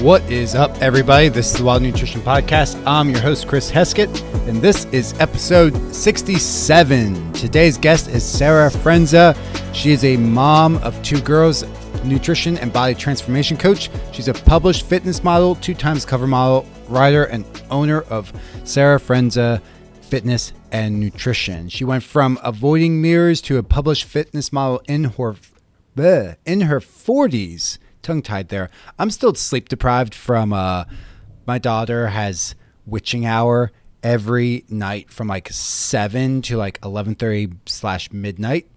What is up, everybody? This is the Wild Nutrition Podcast. I'm your host, Chris Heskett, and this is episode 67. Today's guest is Sarah Frenza. She is a mom of two girls, nutrition and body transformation coach. She's a published fitness model, 2 times cover model, writer, and owner of Sarah Frenza Fitness and Nutrition. She went from avoiding mirrors to a published fitness model in her 40s. Tongue-tied there. I'm still sleep deprived from my daughter has witching hour every night from like 7 to like 11:30 / midnight.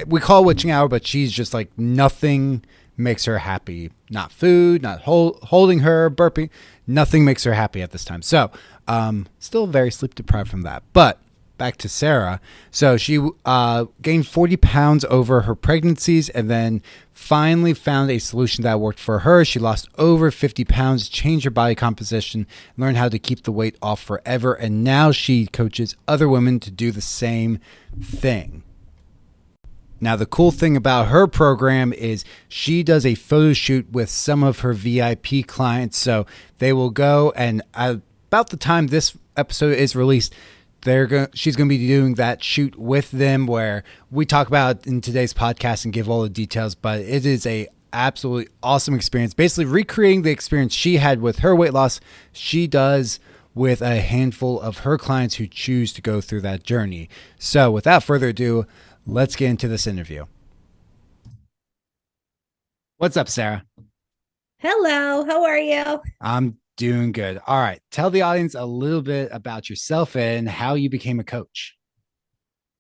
We call it witching hour, but she's just like, nothing makes her happy. Not food, not holding her, burping. Nothing makes her happy at this time. So still very sleep deprived from that. But back to Sarah. So she gained 40 pounds over her pregnancies and then finally found a solution that worked for her. She lost over 50 pounds, changed her body composition, learned how to keep the weight off forever. And now she coaches other women to do the same thing. Now, the cool thing about her program is she does a photo shoot with some of her VIP clients. So they will go, and about the time this episode is released, she's going to be doing that shoot with them where we talk about in today's podcast and give all the details, but it is a absolutely awesome experience. Basically recreating the experience she had with her weight loss, she does with a handful of her clients who choose to go through that journey. So without further ado, let's get into this interview. What's up, Sarah? Hello, how are you? I'm doing good. All right. Tell the audience a little bit about yourself and how you became a coach.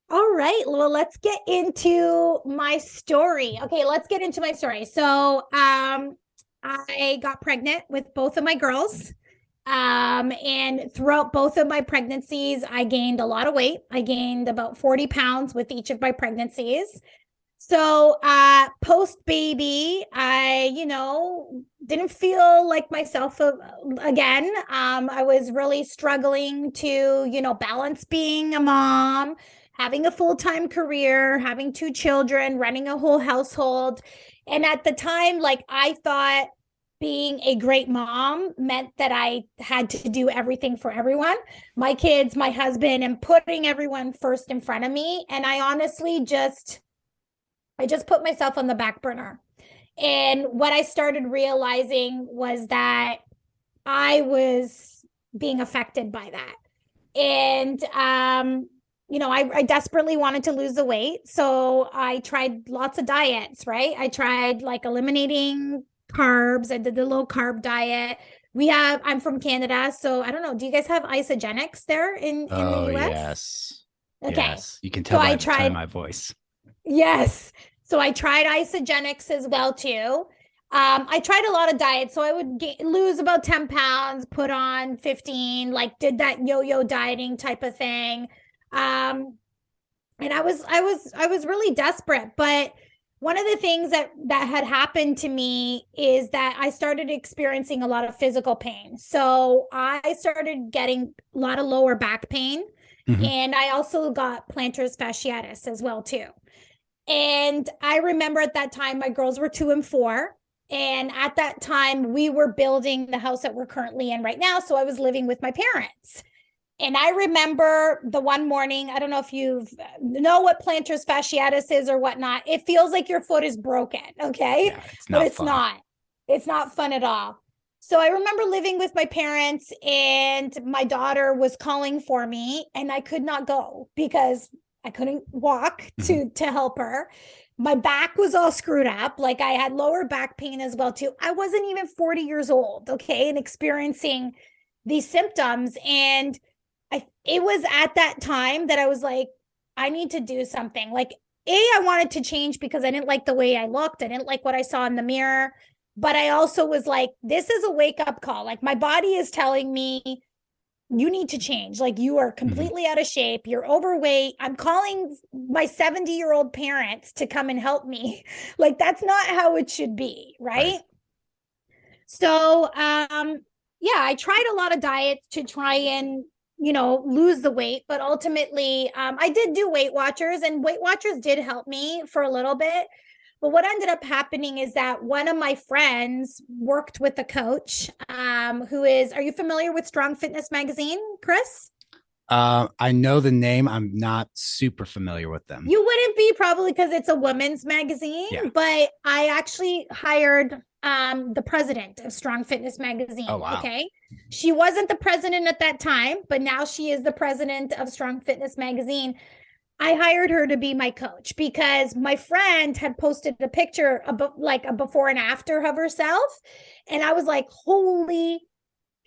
All right. Well, let's get into my story. Okay, let's get into my story. So, I got pregnant with both of my girls. And throughout both of my pregnancies, I gained a lot of weight. I gained about 40 pounds with each of my pregnancies. So, post baby, I, didn't feel like myself again. I was really struggling to, balance being a mom, having a full-time career, having 2 children, running a whole household. And at the time, I thought being a great mom meant that I had to do everything for everyone, my kids, my husband, and putting everyone first in front of me. And I honestly I just put myself on the back burner. And what I started realizing was that I was being affected by that. And, I desperately wanted to lose the weight. So I tried lots of diets, right? I tried eliminating carbs. I did the low carb diet. I'm from Canada. So I don't know. Do you guys have Isogenics there in the US? Yes. Okay. Yes. You can tell by the tone of my voice. Yes. So I tried Isogenics as well too. I tried a lot of diets. So I would lose about 10 pounds, put on 15, did that yo-yo dieting type of thing. And I was really desperate, but one of the things that had happened to me is that I started experiencing a lot of physical pain. So I started getting a lot of lower back pain. Mm-hmm. And I also got plantar fasciitis as well too. And I remember at that time, my girls were 2 and 4. And at that time, we were building the house that we're currently in right now. So I was living with my parents. And I remember the one morning, I don't know if you know what plantar fasciitis is or whatnot. It feels like your foot is broken, okay? Yeah, it's not. It's not fun at all. So I remember living with my parents and my daughter was calling for me and I could not go because I couldn't walk to help her. My back was all screwed up. I had lower back pain as well too. I wasn't even 40 years old, okay, and experiencing these symptoms. And it was at that time that I was like, I need to do something. I wanted to change because I didn't like the way I looked. I didn't like what I saw in the mirror. But I also was like, this is a wake-up call. My body is telling me, you need to change. You are completely out of shape. You're overweight. I'm calling my 70-year-old parents to come and help me. That's not how it should be. Right? So, I tried a lot of diets to try and, lose the weight. But ultimately, I did do Weight Watchers and Weight Watchers did help me for a little bit. But what ended up happening is that one of my friends worked with a coach who is, are you familiar with Strong Fitness Magazine, Chris? I know the name. I'm not super familiar with them. You wouldn't be, probably because it's a women's magazine, Yeah. but I actually hired the president of Strong Fitness Magazine. Oh, wow. Okay. She wasn't the president at that time, but now she is the president of Strong Fitness Magazine. I hired her to be my coach because my friend had posted a picture of like a before and after of herself. And I was like, holy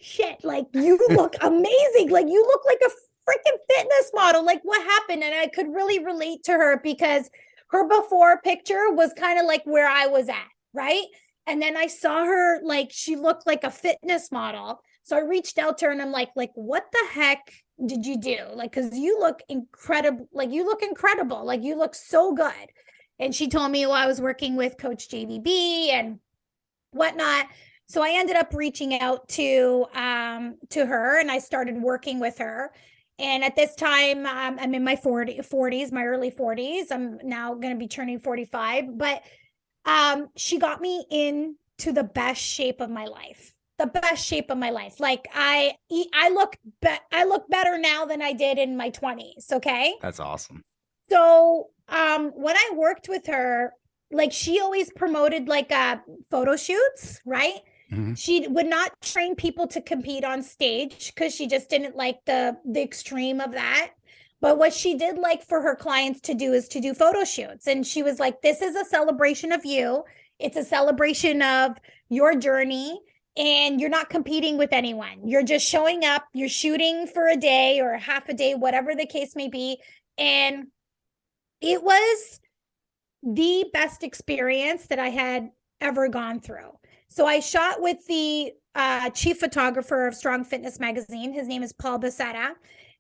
shit, like you look amazing. Like you look like a freaking fitness model. Like what happened? And I could really relate to her because her before picture was kind of like where I was at, right? And then I saw her, like she looked like a fitness model. So I reached out to her and I'm like, what the heck did you do? Like, cause you look incredible. Like you look incredible. Like you look so good. And she told me, well, I was working with Coach JVB and whatnot. So I ended up reaching out to her and I started working with her. And at this time, I'm in my 40s, my early 40s. I'm now going to be turning 45. But she got me into the best shape of my life. The best shape of my life. Like I look better now than I did in my 20s. Okay. That's awesome. So when I worked with her, like she always promoted like photo shoots, right? Mm-hmm. She would not train people to compete on stage because she just didn't like the extreme of that. But what she did like for her clients to do is to do photo shoots. And she was like, this is a celebration of you. It's a celebration of your journey. And you're not competing with anyone. You're just showing up. You're shooting for a day or half a day, whatever the case may be. And it was the best experience that I had ever gone through. So I shot with the chief photographer of Strong Fitness Magazine. His name is Paul Becerra.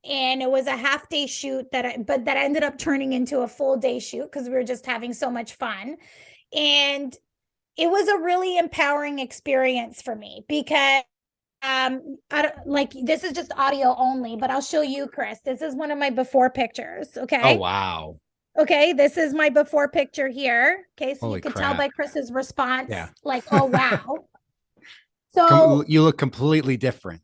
And it was a half day shoot that ended up turning into a full day shoot because we were just having so much fun. And it was a really empowering experience for me because I don't, like this is just audio only, but I'll show you, Chris. This is one of my before pictures. Okay. Oh, wow. Okay, this is my before picture here. Okay, so Holy you could crap. tell by Chris's response, Yeah. like, oh wow. So you look completely different.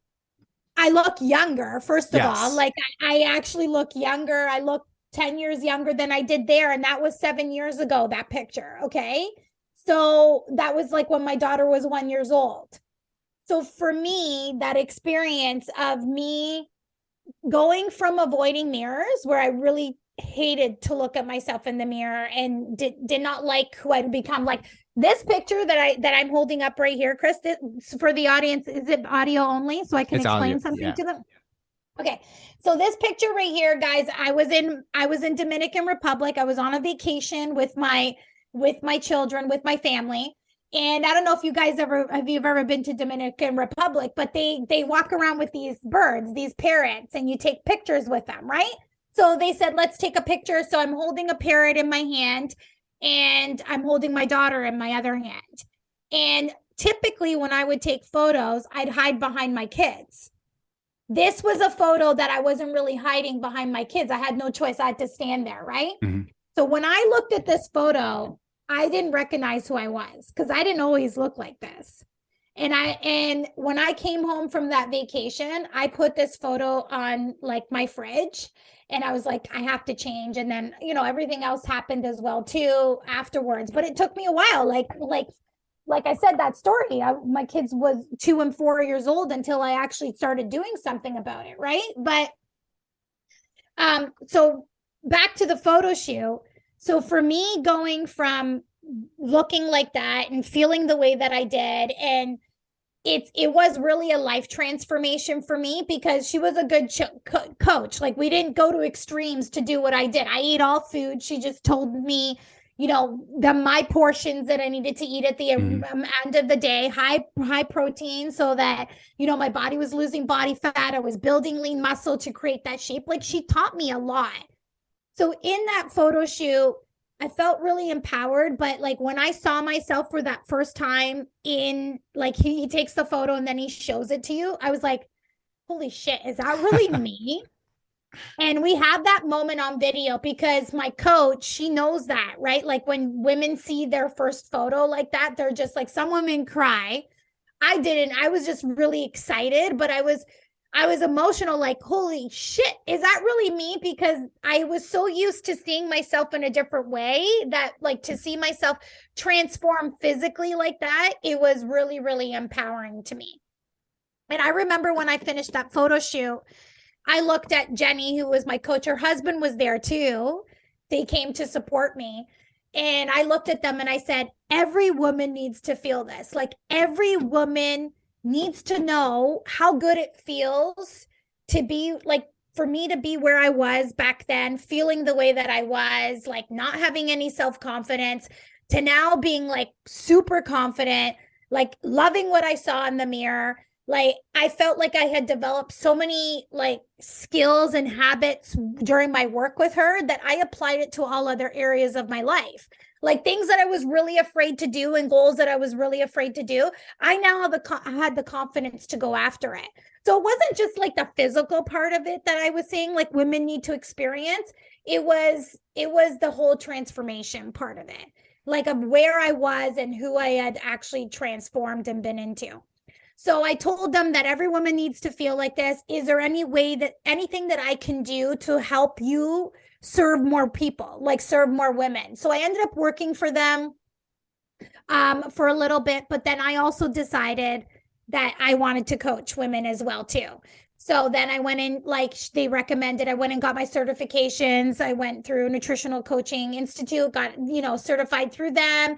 I look younger, first of Yes. all. Like I actually look younger. I look 10 years younger than I did there. And that was 7 years ago, that picture. Okay. So that was like when my daughter was 1 year old. So for me, that experience of me going from avoiding mirrors where I really hated to look at myself in the mirror and did not like who I'd become. Like this picture that I'm holding up right here, Chris, for the audience, is it audio only? So I can explain something to them. Okay. So this picture right here, guys, I was in Dominican Republic. I was on a vacation with my children, with my family. And I don't know if you guys have ever been to Dominican Republic, but they walk around with these birds, these parrots, and you take pictures with them, right? So they said, let's take a picture. So I'm holding a parrot in my hand and I'm holding my daughter in my other hand. And typically when I would take photos, I'd hide behind my kids. This was a photo that I wasn't really hiding behind my kids. I had no choice. I had to stand there, right? Mm-hmm. So when I looked at this photo, I didn't recognize who I was because I didn't always look like this. And when I came home from that vacation, I put this photo on like my fridge and I was like, I have to change. And then, everything else happened as well too afterwards, but it took me a while. Like I said, that story, my kids was 2 and 4 years old until I actually started doing something about it. Right. But, so back to the photo shoot. So for me, going from looking like that and feeling the way that I did, and it was really a life transformation for me because she was a good coach. Like we didn't go to extremes to do what I did. I ate all food. She just told me, my portions that I needed to eat at the end of the day, high protein, so that, my body was losing body fat. I was building lean muscle to create that shape. Like she taught me a lot. So in that photo shoot, I felt really empowered, but like when I saw myself for that first time in, like he takes the photo and then he shows it to you, I was like, holy shit, is that really me? And we have that moment on video because my coach, she knows that, right? Like when women see their first photo like that, they're just like, some women cry. I didn't. I was just really excited, but I was emotional, like, holy shit, is that really me? Because I was so used to seeing myself in a different way that, like, to see myself transform physically like that, it was really, really empowering to me. And I remember when I finished that photo shoot, I looked at Jenny, who was my coach. Her husband was there too. They came to support me. And I looked at them and I said, every woman needs to feel this. Like every woman needs to know how good it feels to be like, for me to be where I was back then, feeling the way that I was, like not having any self confidence, to now being like super confident, like loving what I saw in the mirror. Like I felt like I had developed so many like skills and habits during my work with her that I applied it to all other areas of my life. Like things that I was really afraid to do and goals that I was really afraid to do, I now have had the confidence to go after it. So it wasn't just like the physical part of it that I was saying like women need to experience. It was the whole transformation part of it. Like of where I was and who I had actually transformed and been into. So I told them that every woman needs to feel like this. Is there any way that anything that I can do to help you serve more people, like serve more women? So I ended up working for them for a little bit, but then I also decided that I wanted to coach women as well too. So then I went in, like they recommended, I went and got my certifications. I went through Nutritional Coaching Institute, got, certified through them.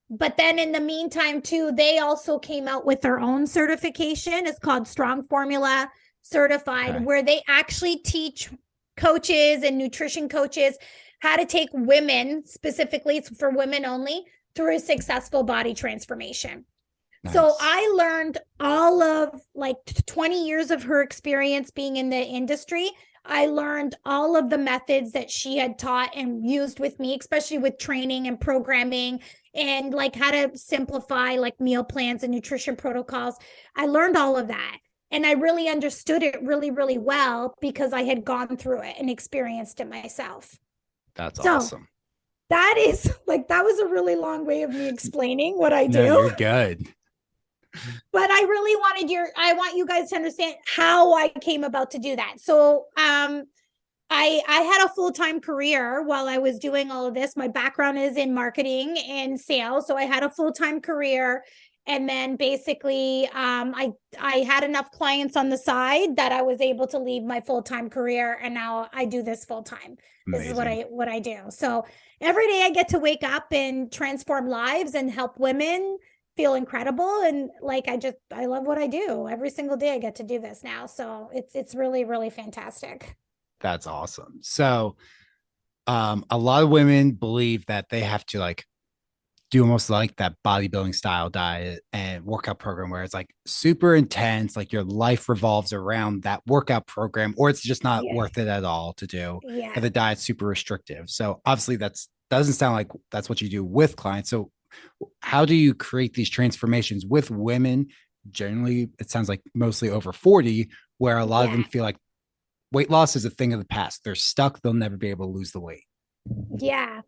But then in the meantime, too, they also came out with their own certification. It's called Strong Formula Certified, okay, where they actually teach coaches and nutrition coaches how to take women, specifically it's for women only, through a successful body transformation. Nice. So I learned all of like 20 years of her experience being in the industry. I learned all of the methods that she had taught and used with me, especially with training and programming and like how to simplify like meal plans and nutrition protocols. I learned all of that. And I really understood it really, really well because I had gone through it and experienced it myself. That's awesome. That is like, that was a really long way of me explaining what I do. No, you're good. But I really I want you guys to understand how I came about to do that. So I had a full-time career while I was doing all of this. My background is in marketing and sales. So I had a full-time career. And then basically I had enough clients on the side that I was able to leave my full-time career. And now I do this full-time. This is what I do. So every day I get to wake up and transform lives and help women feel incredible. And like, I love what I do. Every single day I get to do this now. So it's really, really fantastic. That's awesome. So a lot of women believe that they have to like do almost like that bodybuilding style diet and workout program where it's like super intense, like your life revolves around that workout program, or it's just not worth it at all to do. Yeah. And the diet's super restrictive. So obviously doesn't sound like that's what you do with clients. So how do you create these transformations with women? Generally, it sounds like mostly over 40, where a lot of them feel like weight loss is a thing of the past. They're stuck. They'll never be able to lose the weight. Yeah.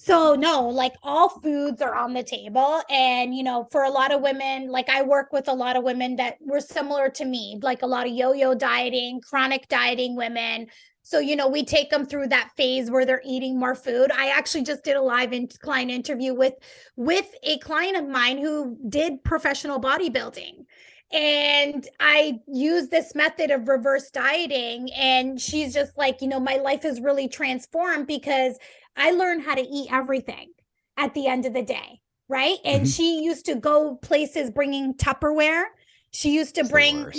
So no, like all foods are on the table. And, for a lot of women, like I work with a lot of women that were similar to me, like a lot of yo-yo dieting, chronic dieting women. So, we take them through that phase where they're eating more food. I actually just did a live client interview with a client of mine who did professional bodybuilding. And I use this method of reverse dieting. And she's just like, my life is really transformed because I learned how to eat everything at the end of the day. Right. And she used to go places bringing Tupperware. She used to bring,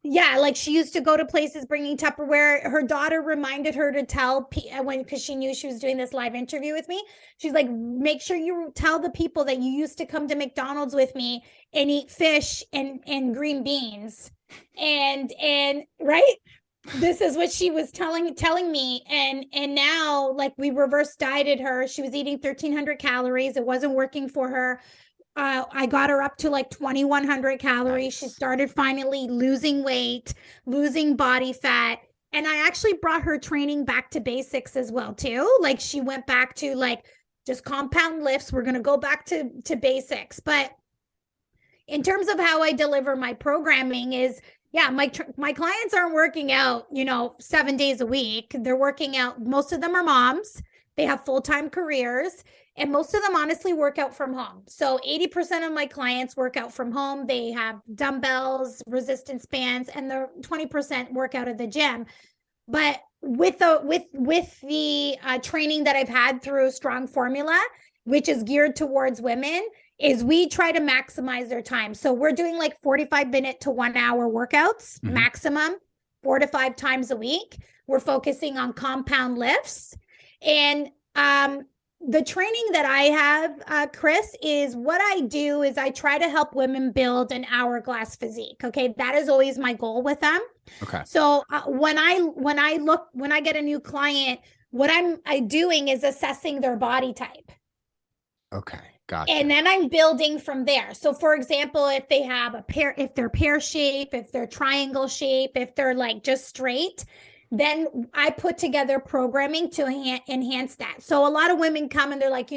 like she used to go to places bringing Tupperware. Her daughter reminded her to tell because she knew she was doing this live interview with me. She's like, make sure you tell the people that you used to come to McDonald's with me and eat fish and green beans. And right. This is what she was telling me. And now like we reverse dieted her. She was eating 1,300 calories. It wasn't working for her. I got her up to like 2,100 calories. Nice. She started finally losing weight, losing body fat. And I actually brought her training back to basics as well too. Like she went back to like just compound lifts. We're going to go back to basics. But in terms of how I deliver my programming is, yeah, my clients aren't working out, 7 days a week. They're working out. Most of them are moms. They have full-time careers, and most of them honestly work out from home. So 80% of my clients work out from home. They have dumbbells, resistance bands, and the 20% work out at the gym. But with the training that I've had through Strong Formula, which is geared towards women, is we try to maximize their time. So we're doing like 45-minute to 1 hour workouts, maximum 4 to 5 times a week. We're focusing on compound lifts. And the training that I have, Chris, is what I do is I try to help women build an hourglass physique. Okay. That is always my goal with them. Okay. So when I get a new client, what I'm doing is assessing their body type. Okay. Gotcha. And then I'm building from there. So for example, if they have if they're pear shape, if they're triangle shape, if they're like just straight, then I put together programming to enhance that. So a lot of women come and they're like,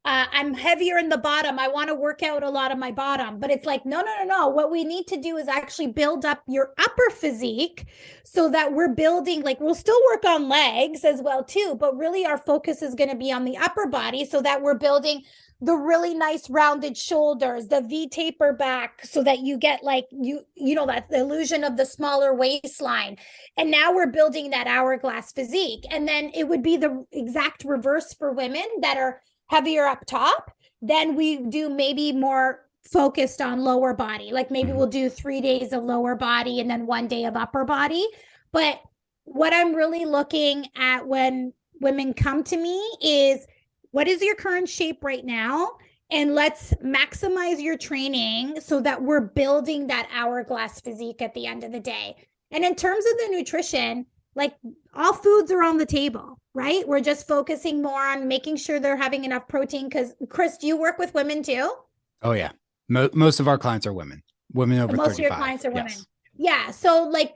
I'm heavier in the bottom. I want to work out a lot of my bottom. But it's like, no. What we need to do is actually build up your upper physique so that we're building, like we'll still work on legs as well too, but really our focus is going to be on the upper body so that we're building the really nice rounded shoulders, the V taper back so that you get like, that the illusion of the smaller waistline. And now we're building that hourglass physique. And then it would be the exact reverse for women that are heavier up top. Then we do maybe more focused on lower body. Like maybe we'll do 3 days of lower body and then 1 day of upper body. But what I'm really looking at when women come to me is, what is your current shape right now? And let's maximize your training so that we're building that hourglass physique at the end of the day. And in terms of the nutrition, like all foods are on the table, right? We're just focusing more on making sure they're having enough protein. Because Chris, do you work with women too? Oh yeah. Most of our clients are women over 35. Most of your clients are women. Yeah. So like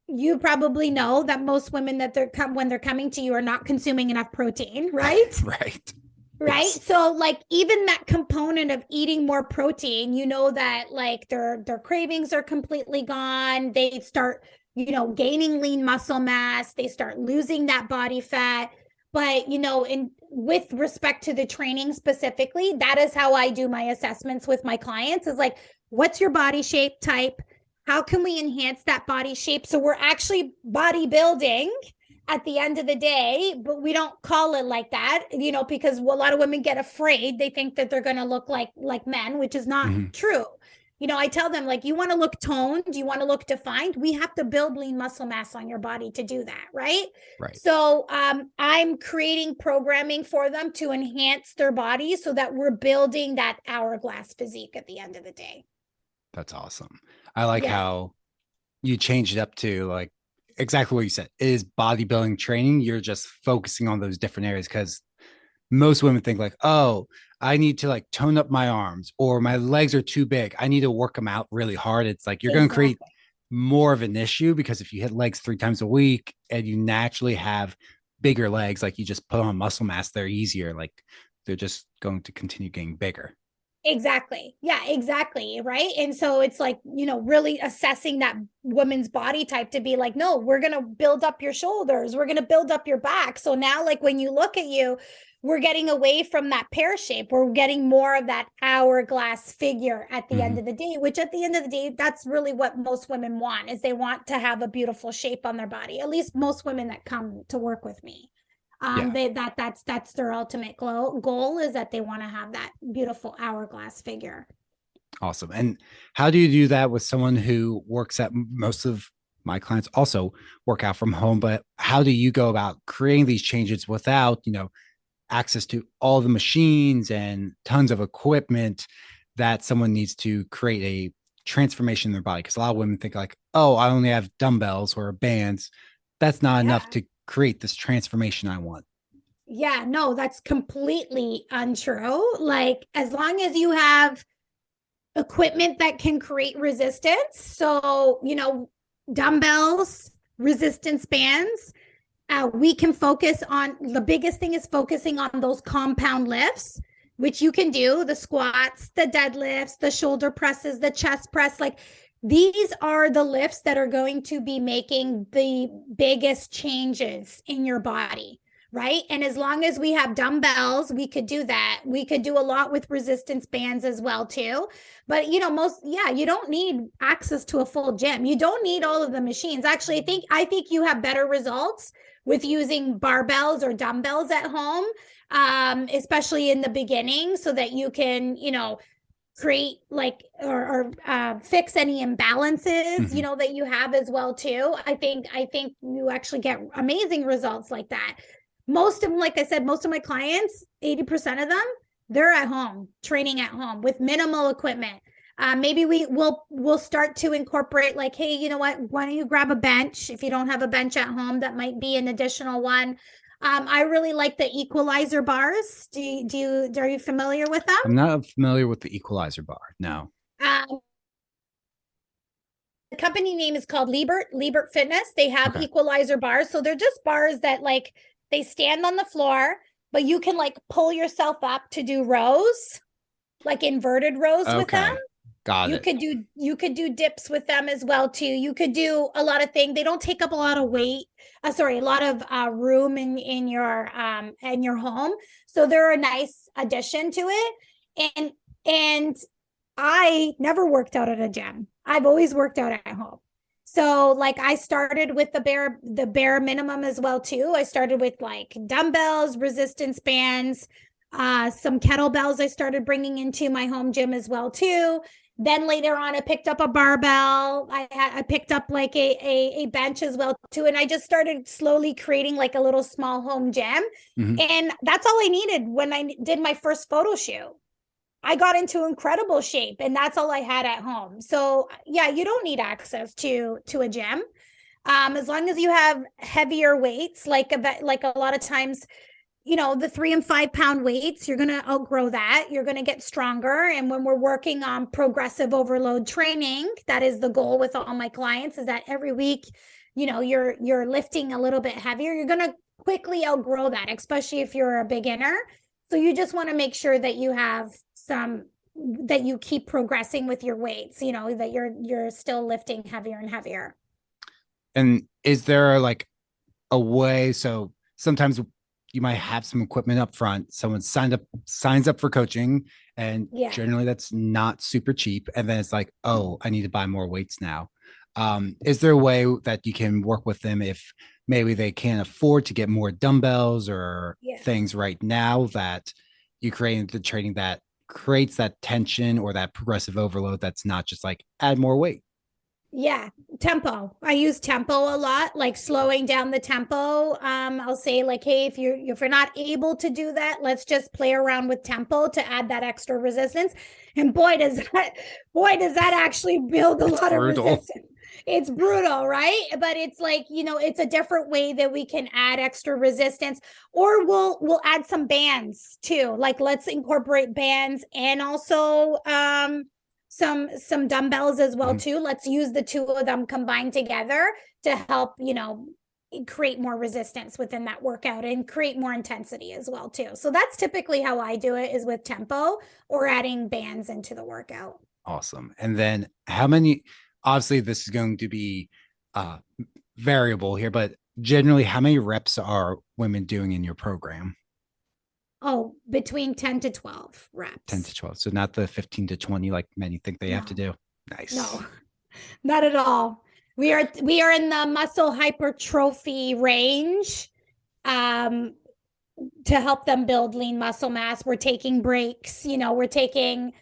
you probably know that most women that when they're coming to you are not consuming enough protein, right? Right. Right. Yes. So like even that component of eating more protein, that like their cravings are completely gone. They start, gaining lean muscle mass. They start losing that body fat. But, with respect to the training specifically, that is how I do my assessments with my clients is like, what's your body shape type? How can we enhance that body shape? So we're actually bodybuilding at the end of the day, but we don't call it like that, because a lot of women get afraid. They think that they're going to look like men, which is not true. I tell them, like, you want to look toned, you want to look defined. We have to build lean muscle mass on your body to do that. Right. Right. So I'm creating programming for them to enhance their body so that we're building that hourglass physique at the end of the day. That's awesome. I like how you changed it up to like exactly what you said. It is bodybuilding training. You're just focusing on those different areas because most women think like, oh, I need to like tone up my arms or my legs are too big. I need to work them out really hard. It's like you're going to create more of an issue because if you hit legs 3 times a week and you naturally have bigger legs, like you just put on muscle mass, they're easier. Like they're just going to continue getting bigger. Exactly. Yeah, exactly. Right. And so it's like, really assessing that woman's body type to be like, no, we're going to build up your shoulders. We're going to build up your back. So now, like when you look at you, we're getting away from that pear shape. We're getting more of that hourglass figure at the end of the day, which at the end of the day, that's really what most women want is they want to have a beautiful shape on their body. At least most women that come to work with me. That's their ultimate goal is that they want to have that beautiful hourglass figure. Awesome. And how do you do that with someone who works at most of my clients also work out from home, but how do you go about creating these changes without, access to all the machines and tons of equipment that someone needs to create a transformation in their body? Because a lot of women think like, oh, I only have dumbbells or bands. That's not enough to create this transformation I want. Yeah, no, that's completely untrue. Like as long as you have equipment that can create resistance. So, dumbbells, resistance bands. We can focus on, the biggest thing is focusing on those compound lifts, which you can do, the squats, the deadlifts, the shoulder presses, the chest press. Like, these are the lifts that are going to be making the biggest changes in your body, right? And as long as we have dumbbells, we could do that. We could do a lot with resistance bands as well too. But you don't need access to a full gym. You don't need all of the machines. Actually, I think you have better results with using barbells or dumbbells at home, especially in the beginning, so that you can, create like or fix any imbalances that you have as well too. I think you actually get amazing results like that. Most of them, like I said, most of my clients, 80% of them, they're at home, training at home with minimal equipment. Maybe we'll start to incorporate, like, hey, you know what, why don't you grab a bench? If you don't have a bench at home, that might be an additional one. I really like the equalizer bars. Are you familiar with them? I'm not familiar with the equalizer bar. No. The company name is called Liebert Fitness. They have equalizer bars. So they're just bars that, like, they stand on the floor, but you can like pull yourself up to do rows, like inverted rows with them. Got it. You could do dips with them as well too. You could do a lot of things. They don't take up a lot of weight. A lot of room in your home. So they're a nice addition to it. And I never worked out at a gym. I've always worked out at home. So like I started with the bare minimum as well too. I started with like dumbbells, resistance bands, some kettlebells I started bringing into my home gym as well too. Then later on, I picked up a barbell. I picked up like a bench as well too. And I just started slowly creating like a little small home gym. And that's all I needed when I did my first photo shoot. I got into incredible shape, and that's all I had at home. So yeah, you don't need access to a gym. As long as you have heavier weights, like a lot of times, the 3 and 5 pound weights, you're going to outgrow that. You're going to get stronger. And when we're working on progressive overload training, that is the goal with all my clients, is that every week, you're lifting a little bit heavier. You're going to quickly outgrow that, especially if you're a beginner. So you just want to make sure that you have that you keep progressing with your weights, that you're still lifting heavier and heavier. And is there like a way? So sometimes you might have some equipment up front. Someone signs up for coaching, and generally that's not super cheap. And then it's like, oh, I need to buy more weights now. Is there a way that you can work with them if maybe they can't afford to get more dumbbells or things right now, that you create the training that creates that tension or that progressive overload that's not just like add more weight? Yeah, tempo. I use tempo a lot, like slowing down the tempo. I'll say like, hey, if you're not able to do that, let's just play around with tempo to add that extra resistance. And boy, does that actually build a lot of resistance. It's brutal, right? But it's like, it's a different way that we can add extra resistance, or we'll add some bands too. Like, let's incorporate bands and also, some dumbbells as well too. Let's use the two of them combined together to help, create more resistance within that workout and create more intensity as well too. So that's typically how I do it, is with tempo or adding bands into the workout. Awesome. And then how many, obviously this is going to be variable here, but generally how many reps are women doing in your program? Oh, between 10 to 12 reps. 10 to 12. So not the 15 to 20 like many think they have to do. Nice. No, not at all. We are in the muscle hypertrophy range to help them build lean muscle mass. We're taking breaks. We're taking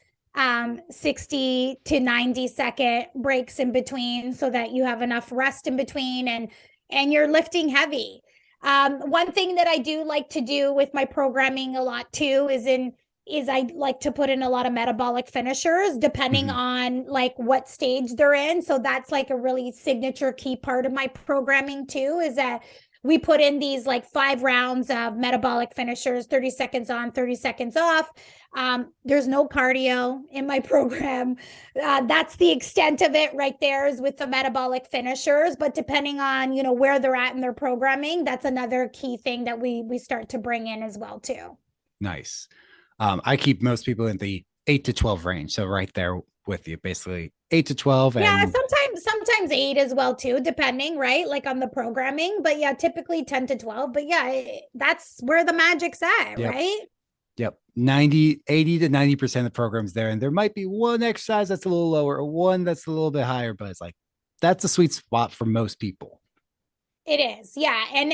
60 to 90 second breaks in between, so that you have enough rest in between, and you're lifting heavy. One thing that I do like to do with my programming a lot too is I like to put in a lot of metabolic finishers, depending on like what stage they're in. So that's like a really signature key part of my programming too, is that we put in these like 5 rounds of metabolic finishers, 30 seconds on, 30 seconds off. There's no cardio in my program. That's the extent of it right there, is with the metabolic finishers. But depending on, where they're at in their programming, that's another key thing that we start to bring in as well too. Nice. I keep most people in the 8 to 12 range. So right there with you, basically 8 to 12. Yeah, And sometimes 8 as well too, depending, right? Like on the programming. But yeah, typically 10 to 12. But yeah, that's where the magic's at, yep. right? Yep. 80 to 90% of the programs there. And there might be one exercise that's a little lower or one that's a little bit higher, but it's like that's a sweet spot for most people. It is. Yeah. And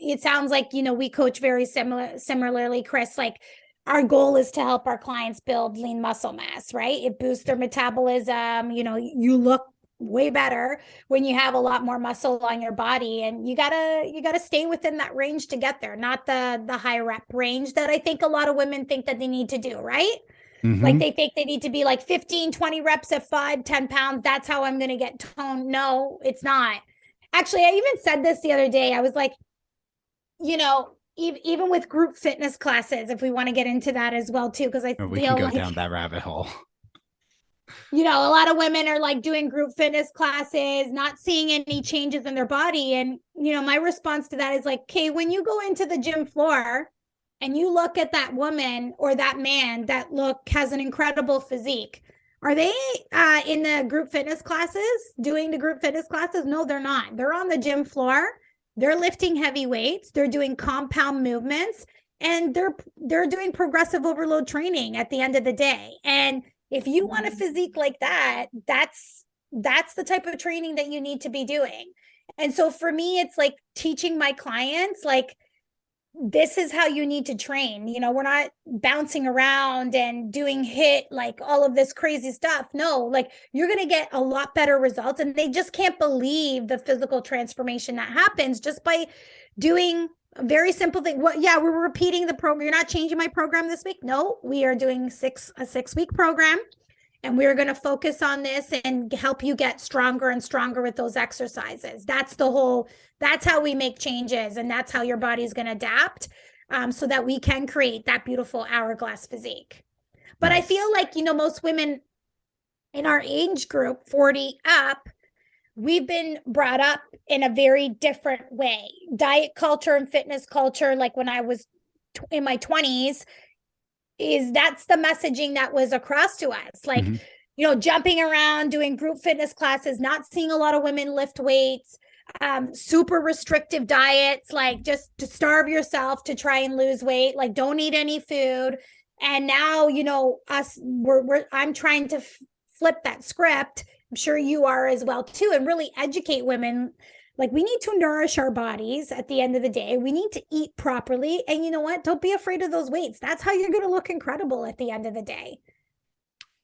it sounds like, we coach very similarly, Chris. Like our goal is to help our clients build lean muscle mass, right? It boosts their metabolism. You look way better when you have a lot more muscle on your body, and you gotta stay within that range to get there, not the high rep range that I think a lot of women think that they need to do, right? Mm-hmm. Like they think they need to be like 15, 20 reps at 5-10 pounds. That's how I'm going to get toned. No, it's not. Actually, I even said this the other day. I was like, even with group fitness classes, if we want to get into that as well too, because we can go down that rabbit hole. A lot of women are like doing group fitness classes, not seeing any changes in their body. And, my response to that is like, okay, when you go into the gym floor and you look at that woman or that man that has an incredible physique, are they in the group fitness classes, doing the group fitness classes? No, they're not. They're on the gym floor. They're lifting heavy weights. They're doing compound movements, and they're doing progressive overload training at the end of the day. And if you want a physique like that, that's the type of training that you need to be doing. And so for me, it's like teaching my clients, like, this is how you need to train. We're not bouncing around and doing HIIT, like all of this crazy stuff. No, like you're going to get a lot better results. And they just can't believe the physical transformation that happens just by doing a very simple thing. Well, yeah, we're repeating the program. You're not changing my program this week. No, we are doing a 6-week program. And we're going to focus on this and help you get stronger and stronger with those exercises. That's how we make changes. And that's how your body's going to adapt, so that we can create that beautiful hourglass physique. But nice. I feel like, most women in our age group, 40 up, we've been brought up in a very different way. Diet culture and fitness culture, like when I was in my 20s, that's the messaging that was across to us. Like, jumping around, doing group fitness classes, not seeing a lot of women lift weights, super restrictive diets, like just to starve yourself to try and lose weight, like don't eat any food. And now, I'm trying to flip that script. I'm sure you are as well too, and really educate women. Like, we need to nourish our bodies at the end of the day. We need to eat properly. And you know what? Don't be afraid of those weights. That's how you're going to look incredible at the end of the day.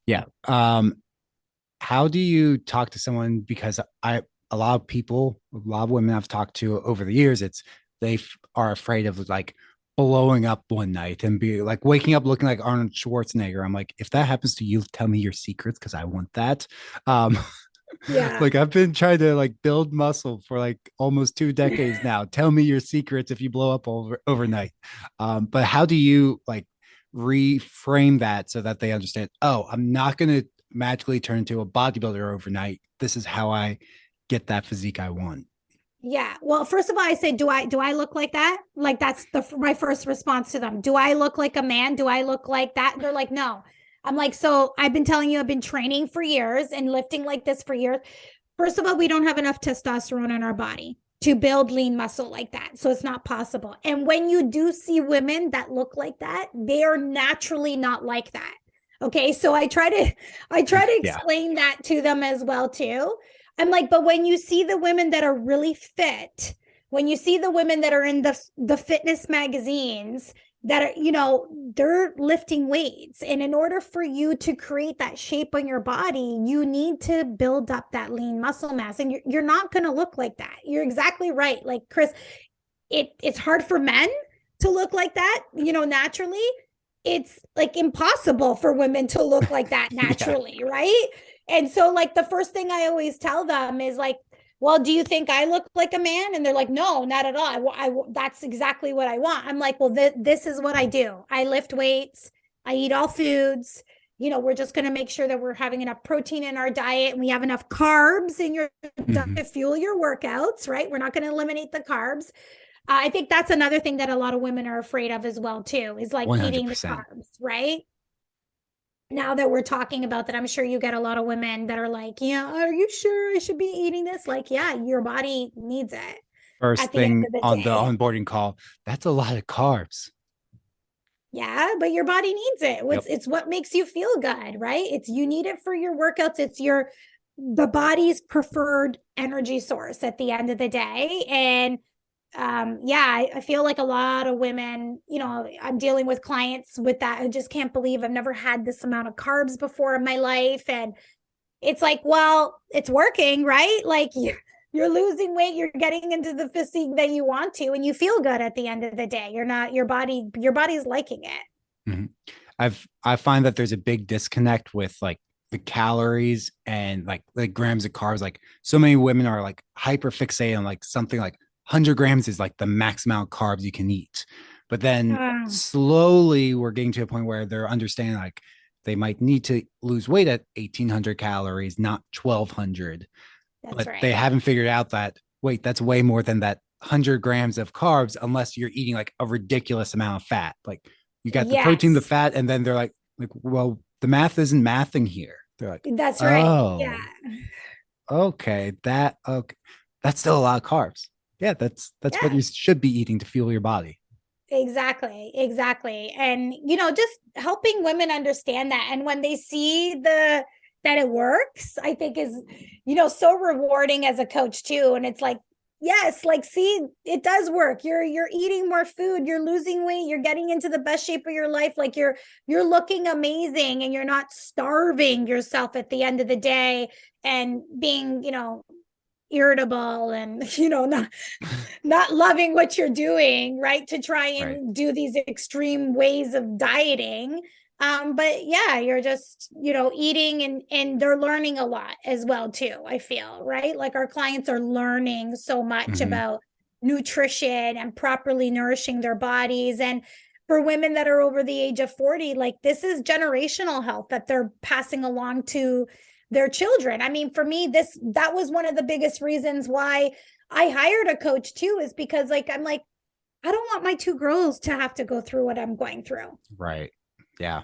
Yeah. How do you talk to someone? Because a lot of women I've talked to over the years, they are afraid of like blowing up one night and be like waking up looking like Arnold Schwarzenegger. I'm like, if that happens to you, tell me your secrets, because I want that. Yeah. Like, I've been trying to like build muscle for like almost 2 decades now. Tell me your secrets if you blow up overnight. But how do you like reframe that so that they understand, oh, I'm not going to magically turn into a bodybuilder overnight. This is how I get that physique I want. Yeah. Well, first of all, I say, do I look like that? Like, that's my first response to them. Do I look like a man? Do I look like that? And they're like, no. I'm like, so I've been telling you, I've been training for years and lifting like this for years. First of all, we don't have enough testosterone in our body to build lean muscle like that. So it's not possible. And when you do see women that look like that, they are naturally not like that. Okay. So I try to explain that to them as well too. I'm like, but when you see the women that are really fit, when you see the women that are in the fitness magazines that are, they're lifting weights. And in order for you to create that shape on your body, you need to build up that lean muscle mass. And you're not going to look like that. You're exactly right. Like, Chris, it's hard for men to look like that, naturally. It's like impossible for women to look like that naturally. Yeah. Right. And so like the first thing I always tell them is like, well, do you think I look like a man? And they're like, no, not at all. That's exactly what I want. I'm like, well, this is what I do. I lift weights. I eat all foods. We're just going to make sure that we're having enough protein in our diet and we have enough carbs in your diet Hmm. to fuel your workouts, right? We're not going to eliminate the carbs. I think that's another thing that a lot of women are afraid of as well, too, is like eating the 100%. carbs, right? Now that we're talking about that, I'm sure you get a lot of women that are like, yeah, are you sure I should be eating this? Like, yeah, your body needs it First at the end thing of the on the day. onboarding call, that's a lot of carbs. Yeah, but your body needs it. Yep. It's what makes you feel good, right? It's you need it for your workouts. It's the body's preferred energy source at the end of the day. And yeah, I feel like a lot of women, I'm dealing with clients with that who just can't believe I've never had this amount of carbs before in my life. And it's like, well, it's working, right? Like you're losing weight, you're getting into the physique that you want to, and you feel good at the end of the day. You're not your body's liking it. Mhm. I find that there's a big disconnect with like the calories and like grams of carbs. Like so many women are like hyper fixated on like something like 100 grams is like the max amount of carbs you can eat. But then Uh, slowly we're getting to a point where they're understanding like they might need to lose weight at 1800 calories, not 1200. that's But they right. haven't figured out that wait, that's way more than that 100 grams of carbs unless you're eating like a ridiculous amount of fat. Like you got the protein, the Yes, fat, and then they're like, well, the math isn't mathing here. They're like, that's right. Yeah. oh, okay, that's still a lot of carbs. Yeah, that's what Yeah. you should be eating to fuel your body. Exactly, exactly. And just helping women understand that. And when they see that it works, I think is, so rewarding as a coach too. And it's like, yes, like see, it does work. You're eating more food, you're losing weight, you're getting into the best shape of your life. Like you're looking amazing and you're not starving yourself at the end of the day and being, irritable and not loving what you're doing, right? To try Right. and do these extreme ways of dieting. But yeah, you're just, eating and they're learning a lot as well too, I feel, right? Like our clients are learning so much Mm-hmm. about nutrition and properly nourishing their bodies. And for women that are over the age of 40, like this is generational health that they're passing along to their children. I mean, for me, that was one of the biggest reasons why I hired a coach too, is because like I'm like, I don't want my two girls to have to go through what I'm going through. Right. Yeah.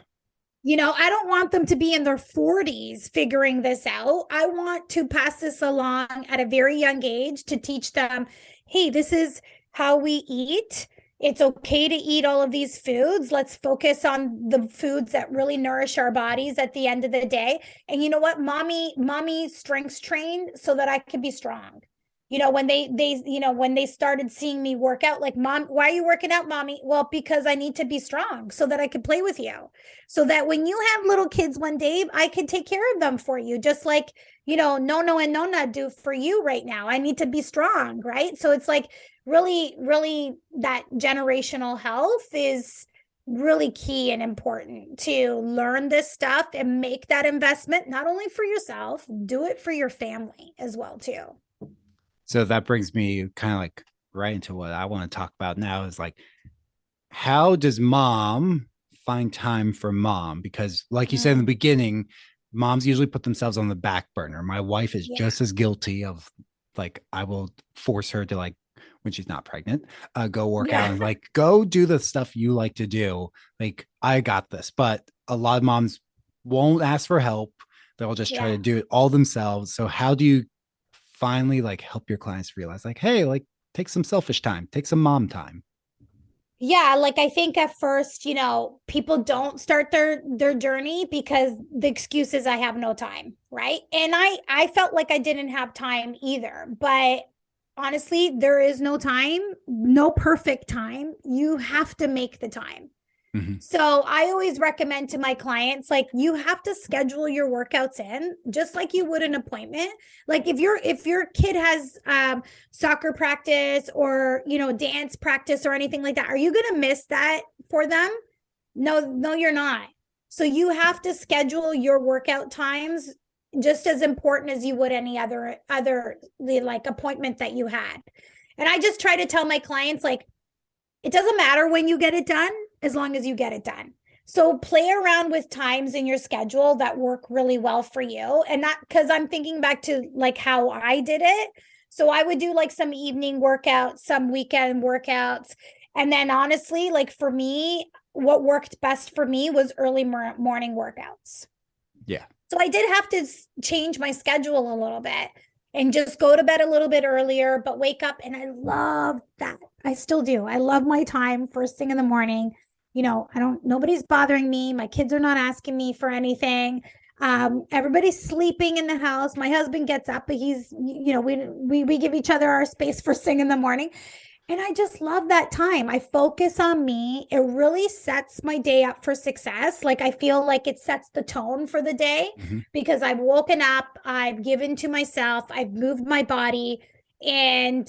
I don't want them to be in their 40s figuring this out. I want to pass this along at a very young age to teach them, hey, this is how we eat. It's okay to eat all of these foods. Let's focus on the foods that really nourish our bodies at the end of the day. And you know what? Mommy strengths trained so that I can be strong. When they started seeing me work out, like, mom, why are you working out, mommy? Well, because I need to be strong so that I can play with you, so that when you have little kids one day, I can take care of them for you, just like, Nono and Nona do for you right now. I need to be strong, right? So it's like really, really that generational health is really key and important to learn this stuff and make that investment, not only for yourself, do it for your family as well, too. So that brings me kind of like right into what I want to talk about now is like how does mom find time for mom? Because, like you said in the Mm, beginning, moms usually put themselves on the back burner. My wife is yeah. just as guilty of like, I will force her to, like, when she's not pregnant, go work out Yeah. and like, go do the stuff you like to do. Like, I got this. But a lot of moms won't ask for help. They'll just try Yeah. to do it all themselves. So, how do you finally like help your clients realize, like, hey, like, take some selfish time, take some mom time? Yeah, like I think at first, people don't start their journey because the excuse is I have no time, right? And I felt like I didn't have time either. But honestly, there is no time, no perfect time. You have to make the time. Mhm. So I always recommend to my clients, like, you have to schedule your workouts in just like you would an appointment. Like if your kid has soccer practice or dance practice or anything like that, are you gonna miss that for them? No, no, you're not. So you have to schedule your workout times just as important as you would any other like appointment that you had. And I just try to tell my clients, like, it doesn't matter when you get it done, as long as you get it done. So play around with times in your schedule that work really well for you. And not because I'm thinking back to like how I did it. So I would do like some evening workouts, some weekend workouts. And then honestly, like for me, what worked best for me was early morning workouts. Yeah. So I did have to change my schedule a little bit and just go to bed a little bit earlier, but wake up. And I love that. I still do. I love my time first thing in the morning. You know, nobody's bothering me. My kids are not asking me for anything. Everybody's sleeping in the house. My husband gets up, but he's, you know, we give each other our space first thing in the morning. And I just love that time. I focus on me. It really sets my day up for success. Like I feel like it sets the tone for the day because I've woken up, I've given to myself, I've moved my body, and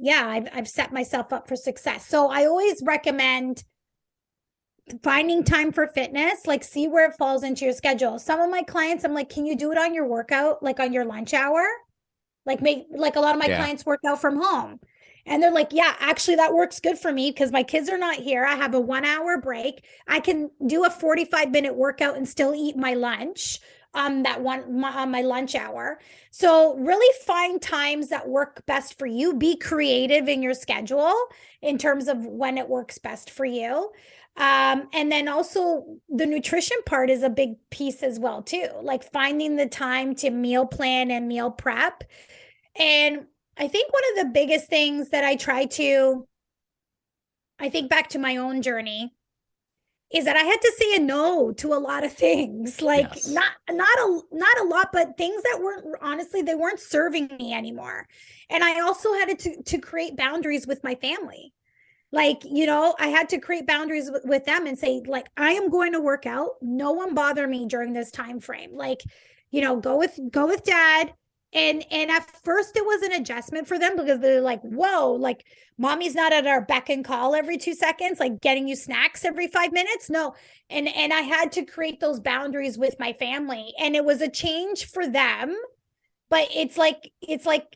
yeah, I've set myself up for success. So I always recommend finding time for fitness, like see where it falls into your schedule. Some of my clients, I'm like, can you do it on your workout, like on your lunch hour? Like a lot of my clients work out from home. And they're like, yeah, actually that works good for me because my kids are not here. I have a 1 hour break. I can do a 45-minute workout and still eat my lunch on my lunch hour. So really find times that work best for you. Be creative in your schedule in terms of when it works best for you. And then also the nutrition part is a big piece as well too, like finding the time to meal plan and meal prep. And I think one of the biggest things that I think back to my own journey is that I had to say a no to a lot of things, like not a lot, but things that they weren't serving me anymore. And I also had to create boundaries with my family. Like, you know, I had to create boundaries with them and say, like, I am going to work out. No one bother me during this time frame. Like, you know, go with dad. And at first it was an adjustment for them because they're like, whoa, like mommy's not at our beck and call every 2 seconds, like getting you snacks every 5 minutes. No. And I had to create those boundaries with my family. And it was a change for them. But it's like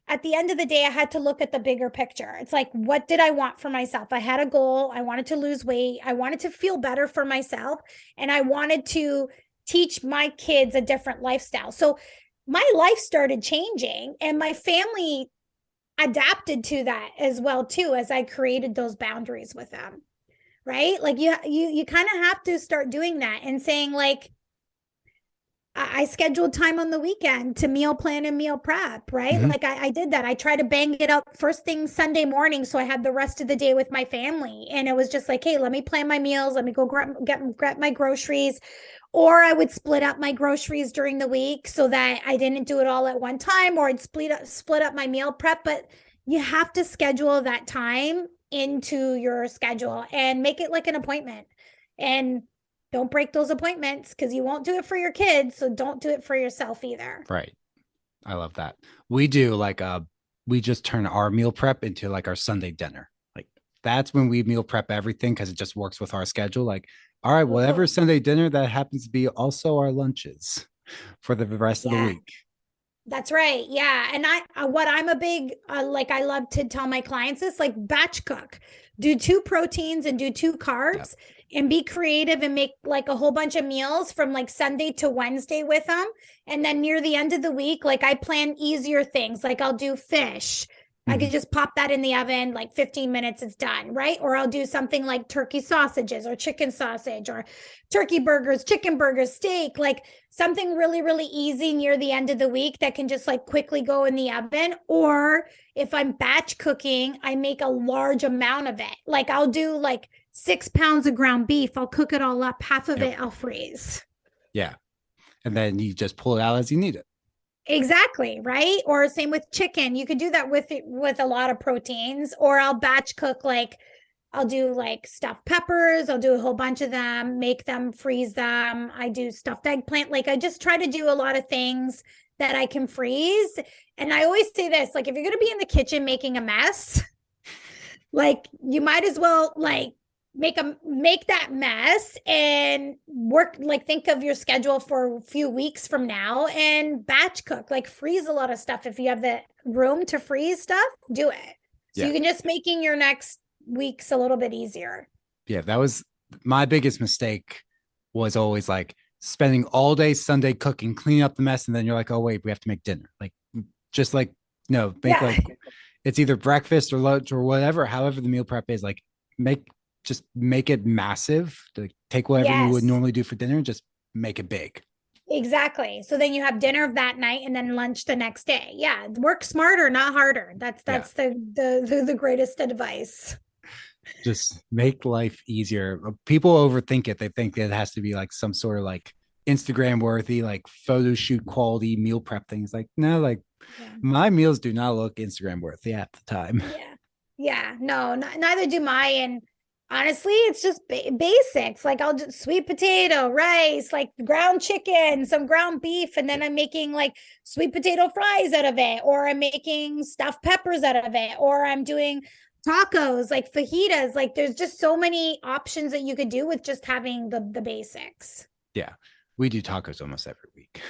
at the end of the day, I had to look at the bigger picture. It's like, what did I want for myself? I had a goal. I wanted to lose weight. I wanted to feel better for myself. And I wanted to teach my kids a different lifestyle. So my life started changing and my family adapted to that as well too, as I created those boundaries with them, right? Like you kind of have to start doing that and saying like, I scheduled time on the weekend to meal plan and meal prep, right? Like I did that. I tried to bang it up first thing Sunday morning. So I had the rest of the day with my family. And it was just like, hey, let me plan my meals. Let me go get my groceries. Or I would split up my groceries during the week so that I didn't do it all at one time, or I'd split up my meal prep. But you have to schedule that time into your schedule and make it like an appointment. And don't break those appointments because you won't do it for your kids. So don't do it for yourself either. Right. I love that. We do like we just turn our meal prep into like our Sunday dinner. Like that's when we meal prep everything because it just works with our schedule. Like, all right, whatever Sunday dinner, that happens to be also our lunches for the rest of the week. That's right. Yeah. And what I'm a big, like I love to tell my clients is like batch cook, do 2 proteins and do 2 carbs and be creative and make like a whole bunch of meals from like Sunday to Wednesday with them. And then near the end of the week, like I plan easier things. Like I'll do fish. I could just pop that in the oven, like 15 minutes, it's done, right? Or I'll do something like turkey sausages or chicken sausage or turkey burgers, chicken burgers, steak, like something really, really easy near the end of the week that can just like quickly go in the oven. Or if I'm batch cooking, I make a large amount of it. Like I'll do like 6 pounds of ground beef. I'll cook it all up. Half of it I'll freeze. Yeah. And then you just pull it out as you need it. Exactly. Right. Or same with chicken. You could do that with a lot of proteins. Or I'll batch cook, like I'll do like stuffed peppers. I'll do a whole bunch of them, make them, freeze them. I do stuffed eggplant. Like I just try to do a lot of things that I can freeze. And I always say this, like, if you're going to be in the kitchen making a mess, like you might as well like make that mess and work, like think of your schedule for a few weeks from now and batch cook, like freeze a lot of stuff. If you have the room to freeze stuff, do it. So Yeah. you can just making your next weeks a little bit easier. Yeah, that was my biggest mistake, was always like spending all day Sunday cooking, cleaning up the mess, and then you're like, oh wait, we have to make dinner. Like just like no, make Yeah. like it's either breakfast or lunch or whatever, however the meal prep is, like make just make it massive. Like take whatever you would Yes. normally do for dinner and just make it big. Exactly. So then you have dinner that night and then lunch the next day. Yeah, work smarter, not harder. That's Yeah. the greatest advice. Just make life easier. People overthink it. They think it has to be like some sort of like Instagram worthy, like photo shoot quality meal prep things. Like, no, like Yeah. my meals do not look Instagram worthy at the time. Yeah. Yeah. No, neither do mine. And honestly, it's just basics. Like I'll just sweet potato, rice, like ground chicken, some ground beef, and then I'm making like sweet potato fries out of it, or I'm making stuffed peppers out of it, or I'm doing tacos, like fajitas. Like there's just so many options that you could do with just having the basics. Yeah. We do tacos almost every week.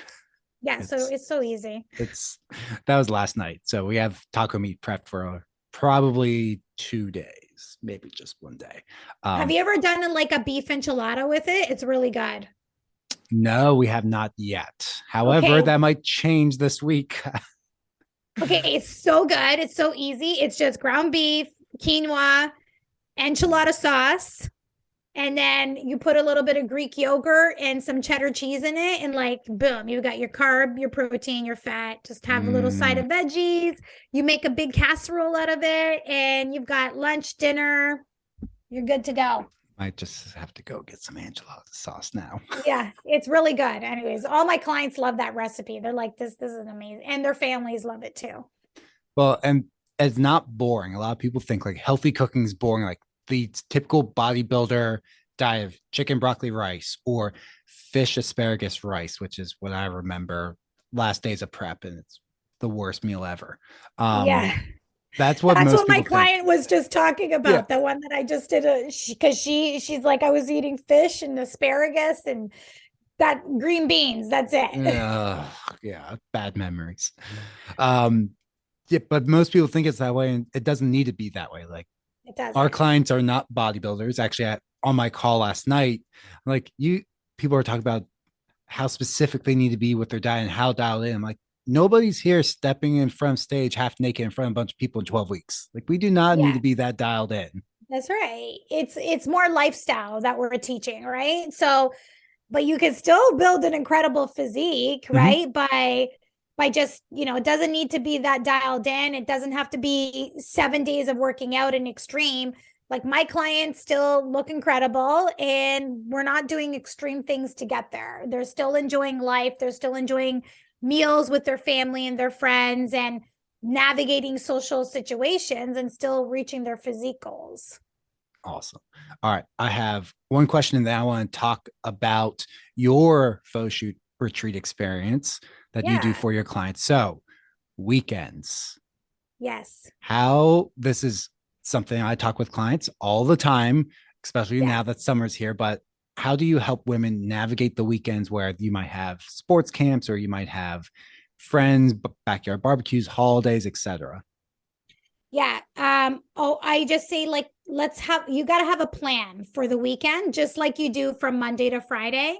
Yeah, so it's so easy. It's that was last night. So we have taco meat prepped for probably 2 days, maybe just one day. Have you ever done like a beef enchilada with it? It's really good. No, we have not yet. However, Okay. that might change this week. Okay, it's so good. It's so easy. It's just ground beef, quinoa, enchilada sauce, and then you put a little bit of Greek yogurt and some cheddar cheese in it, and like boom, you got your carb, your protein, your fat. Just have a little side of veggies. You make a big casserole out of it, and you've got lunch, dinner. You're good to go. Might just have to go get some enchilada sauce now. Yeah, it's really good. Anyways, all my clients love that recipe. They're like, this is amazing. And their families love it too. Well, and it's not boring. A lot of people think like healthy cooking is boring, like the typical bodybuilder diet of chicken, broccoli, rice, or fish, asparagus, rice, which is what I remember last days of prep, and it's the worst meal ever. Yeah. That's what That's most what my people client think. was just talking about. Yeah. The one that I just did because she's like, I was eating fish and asparagus and that green beans. That's it. Yeah, bad memories. Yeah, but most people think it's that way, and it doesn't need to be that way. Like It does. our clients are not bodybuilders. Actually, on my call last night, like people are talking about how specific they need to be with their diet and how dialed in. I'm like, nobody's here stepping in front of stage half naked in front of a bunch of people in 12 weeks. Like we do not need Yeah, to be that dialed in. that's right. It's more lifestyle that we're teaching, right? So, but you can still build an incredible physique, right? By just, it doesn't need to be that dialed in. It doesn't have to be 7 days of working out in extreme. Like my clients still look incredible and we're not doing extreme things to get there. They're still enjoying life. They're still enjoying meals with their family and their friends and navigating social situations and still reaching their physique goals. Awesome. All right. I have one question that I want to talk about your photo shoot retreat experience that you do for your clients. So, weekends. Yes. How this is something I talk with clients all the time, especially now that summer's here. But how do you help women navigate the weekends where you might have sports camps or you might have friends, backyard barbecues, holidays, etc.? Yeah. I just say like, you got to have a plan for the weekend, just like you do from Monday to Friday.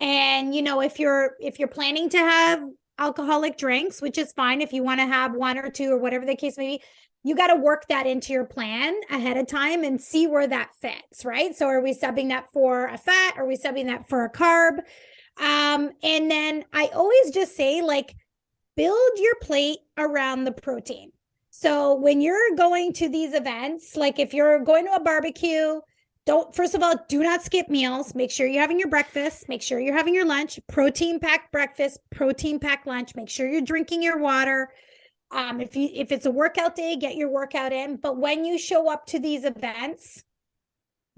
And, if you're planning to have alcoholic drinks, which is fine, if you want to have one or two or whatever the case may be, you got to work that into your plan ahead of time and see where that fits, right? So are we subbing that for a fat? Are we subbing that for a carb? And then I always just say like, build your plate around the protein. So when you're going to these events, like if you're going to a barbecue, first of all, do not skip meals. Make sure you're having your breakfast. Make sure you're having your lunch, protein packed breakfast, protein packed lunch. Make sure you're drinking your water. If it's a workout day, get your workout in. But when you show up to these events,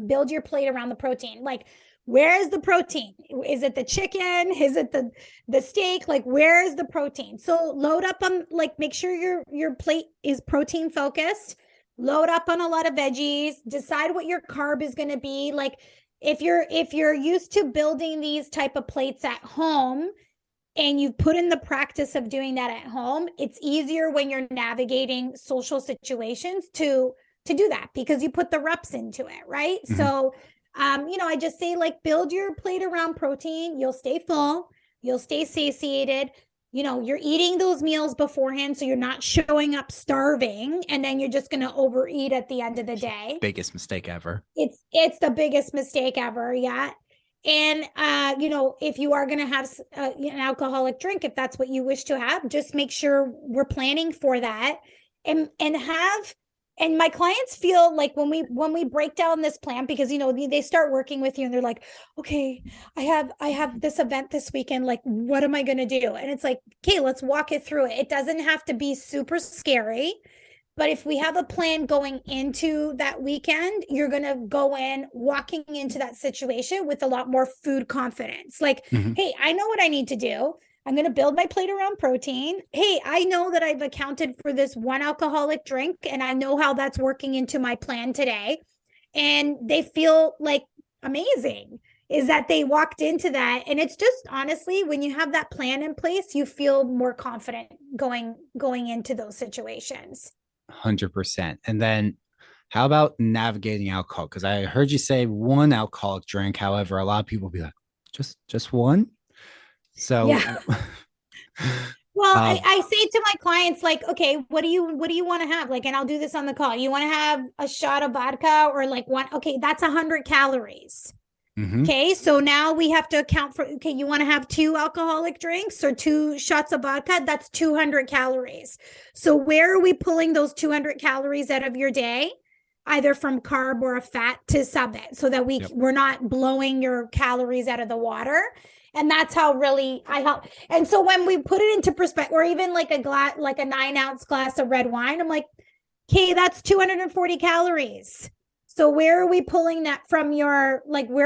build your plate around the protein. Like, where is the protein? Is it the chicken? Is it the steak? Like, where is the protein? So load up on, like, make sure your plate is protein focused. load up on a lot of veggies, decide what your carb is going to be. Like if you're used to building these type of plates at home and you've put in the practice of doing that at home, it's easier when you're navigating social situations to do that because you put the reps into it, right? Mhm. So I just say like build your plate around protein, you'll stay full, you'll stay satiated. You're eating those meals beforehand, so you're not showing up starving, and then you're just going to overeat at the end of the day. Biggest mistake ever. It's the biggest mistake ever. Yeah. And if you are going to have an alcoholic drink, if that's what you wish to have, just make sure we're planning for that, and my clients feel like when we break down this plan, because they start working with you and they're like, okay, I have this event this weekend, like what am I going to do? And it's like, okay, let's walk it through it. It doesn't have to be super scary, but if we have a plan going into that weekend, you're going to go in walking into that situation with a lot more food confidence. Like, Mhm. hey, I know what I need to do. I'm going to build my plate around protein. Hey, I know that I've accounted for this one alcoholic drink and I know how that's working into my plan today. And they feel like amazing is that they walked into that. And it's just honestly, when you have that plan in place, you feel more confident going into those situations. 100%. And then how about navigating alcohol? Because I heard you say one alcoholic drink. However, a lot of people be like, just one. So, Yeah. Well, uh, I say to my clients, like, okay, what do you want to have? Like, and I'll do this on the call. You want to have a shot of vodka or like one? Okay, that's 100 calories. mhm. Okay, so now we have to account for, okay, you want to have two alcoholic drinks or two shots of vodka? That's 200 calories. So where are we pulling those 200 calories out of your day? Either from carb or a fat to sub it so that Yep. we're not blowing your calories out of the water. And that's how really I help. And so when we put it into perspective, or even like a glass, like a 9 ounce glass of red wine, I'm like, okay, that's 240 calories. So where are we pulling that from where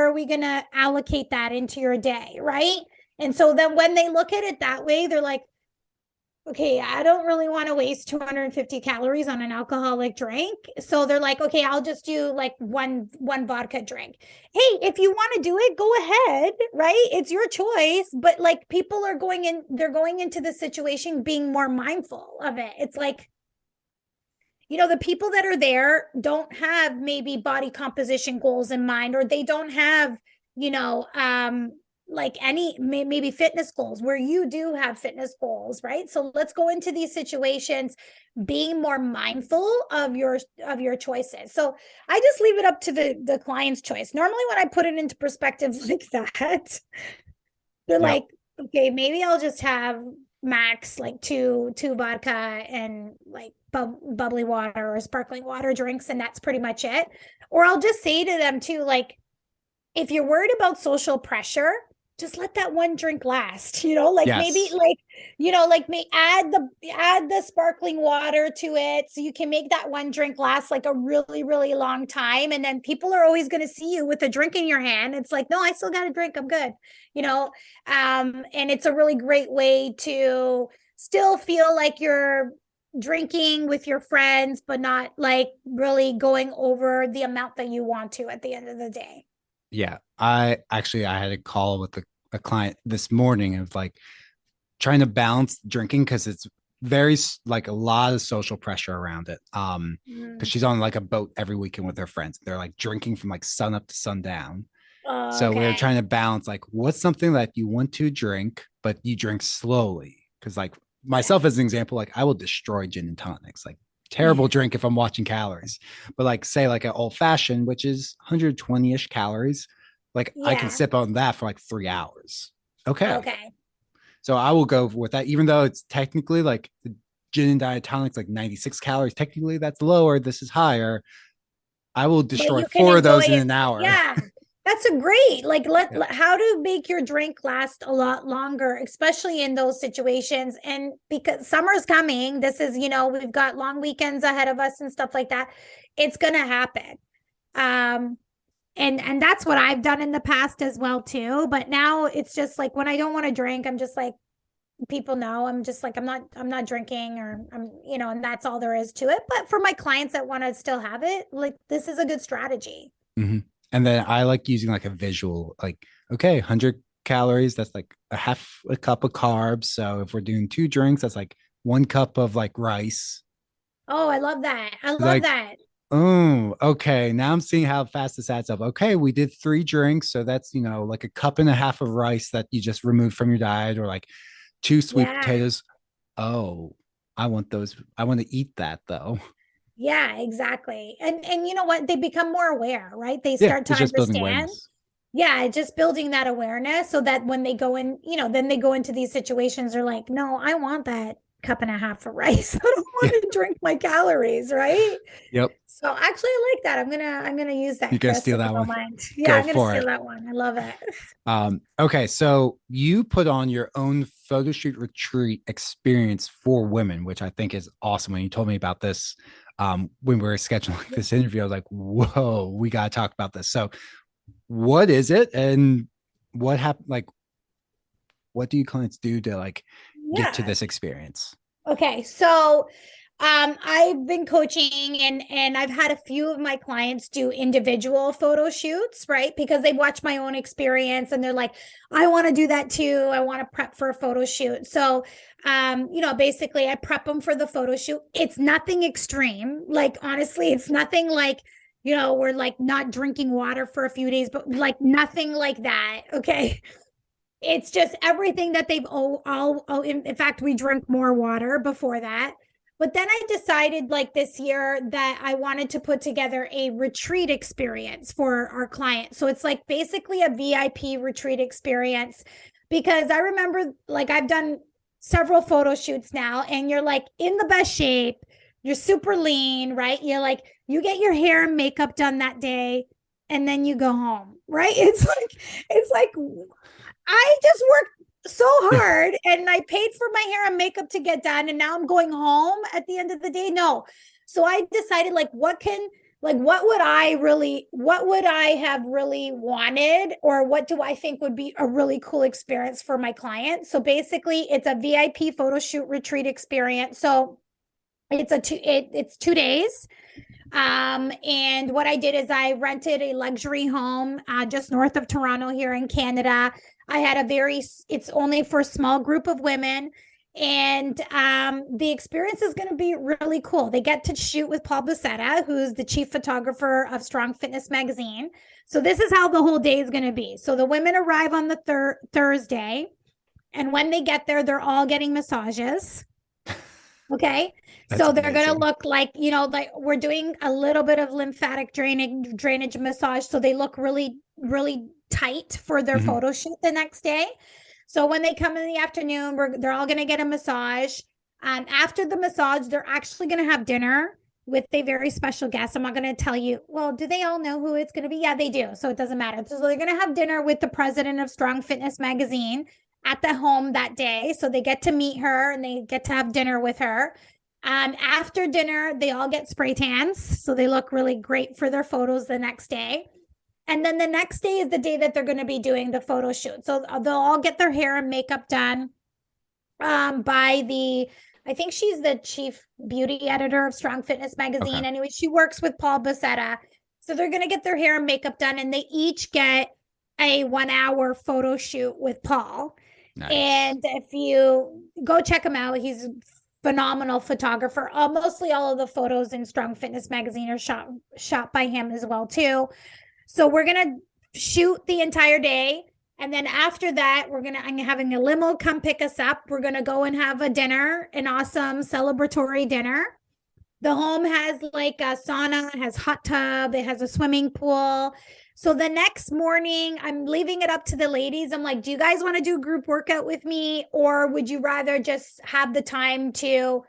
are we going to allocate that into your day? Right. And so then when they look at it that way, they're like, okay, I don't really want to waste 250 calories on an alcoholic drink. So they're like, okay, I'll just do like one vodka drink. Hey, if you want to do it, go ahead, right? It's your choice, but like people are they're going into the situation being more mindful of it. It's like, the people that are there don't have maybe body composition goals in mind, or they don't have, like any maybe fitness goals where you do have fitness goals, right? So let's go into these situations being more mindful of your choices. So I just leave it up to the client's choice. Normally when I put it into perspective like that, they're Yep. like, okay, maybe I'll just have max like two vodka and like bubbly water or sparkling water drinks, and that's pretty much it. Or I'll just say to them too, like, if you're worried about social pressure, just let that one drink last, like maybe Yes. like, like may add the sparkling water to it so you can make that one drink last like a really, really long time. And then people are always going to see you with a drink in your hand. It's like, no, I still got a drink. I'm good. And it's a really great way to still feel like you're drinking with your friends, but not like really going over the amount that you want to at the end of the day. Yeah. I had a call with a client this morning of like trying to balance drinking because it's very like a lot of social pressure around it. Because she's on like a boat every weekend with her friends. They're like drinking from like sun up to sundown. So we were Okay. trying to balance like what's something that you want to drink, but you drink slowly. Because like myself as an example, like I will destroy gin and tonics, like terrible drink if I'm watching calories. But like say like an old fashioned, which is 120-ish calories, like I can Yeah. sip on that for like 3 hours. Okay. Okay. So I will go with that, even though it's technically like the gin and diatonic's like 96 calories. Technically, that's lower. This is higher. I will But destroy you can four of enjoy those in it. an hour. Yeah. That's a great, like, Yeah. how to make your drink last a lot longer, especially in those situations. And because summer's coming, this is, we've got long weekends ahead of us and stuff like that. It's going to happen. Um, and that's what I've done in the past as well too. But now it's just like when I don't want to drink, I'm just like, people know I'm just like I'm not drinking, or I'm, and that's all there is to it. But for my clients that want to still have it, like this is a good strategy. Hmm. And then I like using like a visual, like, okay, 100 calories, that's like a half a cup of carbs. So if we're doing 2 drinks, that's like 1 cup of like rice. Oh, I love that. I love Like, that. oh, okay. Now I'm seeing how fast this adds up. Okay, we did 3 drinks. So that's, like a cup and a half of rice that you just removed from your diet, or like 2 sweet Yeah. potatoes. Oh, I want those. I want to eat that though. Yeah, exactly. And you know what? They become more aware, right? They Yeah, start to it's just building understand. awareness. Yeah, just building that awareness so that when they go in, then they go into these situations, they're like, no, I want that cup and a half of rice. I don't Yeah. want to drink my calories, right? Yep. So actually I like that. I'm gonna use You that, can Chris, steal if you that don't one. mind. Yeah, Go I'm gonna for steal it. that one. I love it. Okay, so you put on your own photo shoot retreat experience for women, which I think is awesome. When you told me about this, when we were scheduling this interview, I was like, "Whoa, we gotta talk about this." So, what is it, and what happened? Like, what do you clients do to like get to Yeah. this experience? Okay, so I've been coaching, and I've had a few of my clients do individual photo shoots, right? Because they watch my own experience and they're like, I want to do that too. I want to prep for a photo shoot. So basically I prep them for the photo shoot. It's nothing extreme. Like honestly, it's nothing like, we're like not drinking water for a few days, but like nothing like that. Okay. It's just everything that they've all in fact, we drink more water before that. But then I decided like this year that I wanted to put together a retreat experience for our clients. So it's like basically a VIP retreat experience, because I remember like I've done several photo shoots now, and you're like in the best shape, you're super lean, right? You're like, you get your hair and makeup done that day, and then you go home, right? It's like I just worked so hard and I paid for my hair and makeup to get done, and now I'm going home at the end of the day. No. So I decided like what would I have really wanted, or what do I think would be a really cool experience for my client? So basically it's a VIP photo shoot retreat experience. So it's 2 days. And what I did is I rented a luxury home just north of Toronto here in Canada. I had it's only for a small group of women. And the experience is going to be really cool. They get to shoot with Paul Buceta, who's the chief photographer of Strong Fitness Magazine. So this is how the whole day is going to be. So the women arrive on the Thursday, and when they get there, they're all getting massages. Okay. That's So they're going to amazing. look like, like we're doing a little bit of lymphatic drainage massage. So they look really, really tight for their Mhm. photo shoot the next day. So when they come in the afternoon, they're all going to get a massage. After the massage, they're actually going to have dinner with a very special guest. I'm not going to tell you, well, do they all know who it's going to be? Yeah, they do. So it doesn't matter. So they're going to have dinner with the president of Strong Fitness Magazine at the home that day. So they get to meet her and they get to have dinner with her. After dinner, they all get spray tans. So they look really great for their photos the next day. And then the next day is the day that they're going to be doing the photo shoot. So they'll all get their hair and makeup done by I think she's the chief beauty editor of Strong Fitness Okay. Magazine. Anyway, she works with Paul Buceta. So they're going to get their hair and makeup done, and they each get a 1 hour photo shoot with Paul. Nice. And if you go check him out, he's a phenomenal photographer. Mostly all of the photos in Strong Fitness Magazine are shot by him as well too. So we're gonna shoot the entire day, and then after that, I'm having a limo come pick us up. We're gonna go and have a dinner, an awesome celebratory dinner. The home has like a sauna, it has hot tub, it has a swimming pool. So the next morning, I'm leaving it up to the ladies. I'm like, do you guys want to do a group workout with me? Or would you rather just have the time to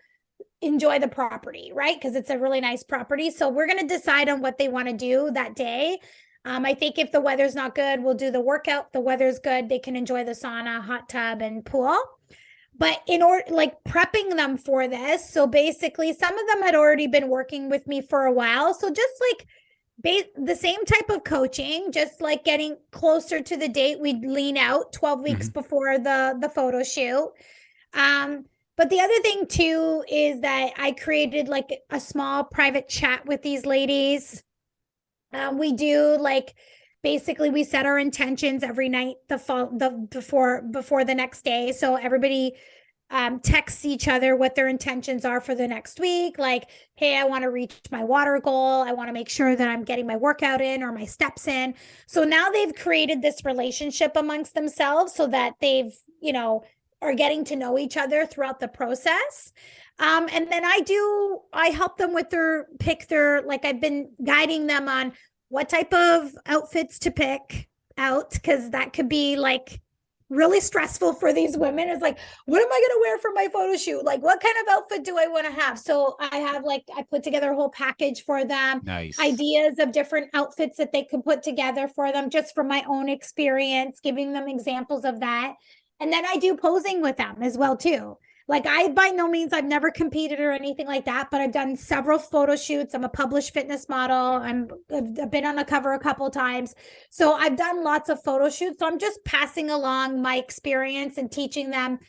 enjoy the property, right? Because it's a really nice property. So we're going to decide on what they want to do that day. I think if the weather's not good, we'll do the workout. The weather's good, they can enjoy the sauna, hot tub, and pool. But in order, like prepping them for this, so basically, some of them had already been working with me for a while. So just like the same type of coaching, just like getting closer to the date, we'd lean out 12 weeks Mhm. before the photo shoot. But the other thing too is that I created like a small private chat with these ladies. We do like basically we set our intentions every night before the next day. So everybody texts each other what their intentions are for the next week. Like, hey, I want to reach my water goal. I want to make sure that I'm getting my workout in or my steps in. So now they've created this relationship amongst themselves so that they've, are getting to know each other throughout the process. And then I help them with like I've been guiding them on what type of outfits to pick out, because that could be like really stressful for these women. It's like, what am I going to wear for my photo shoot? Like, what kind of outfit do I want to have? So I put together a whole package for them. Nice. Ideas of different outfits that they could put together for them, just from my own experience, giving them examples of that. And then I do posing with them as well too. Like, I by no means, I've never competed or anything like that, but I've done several photo shoots. I'm a published fitness model. I've been on the cover a couple of times. So I've done lots of photo shoots. So I'm just passing along my experience and teaching them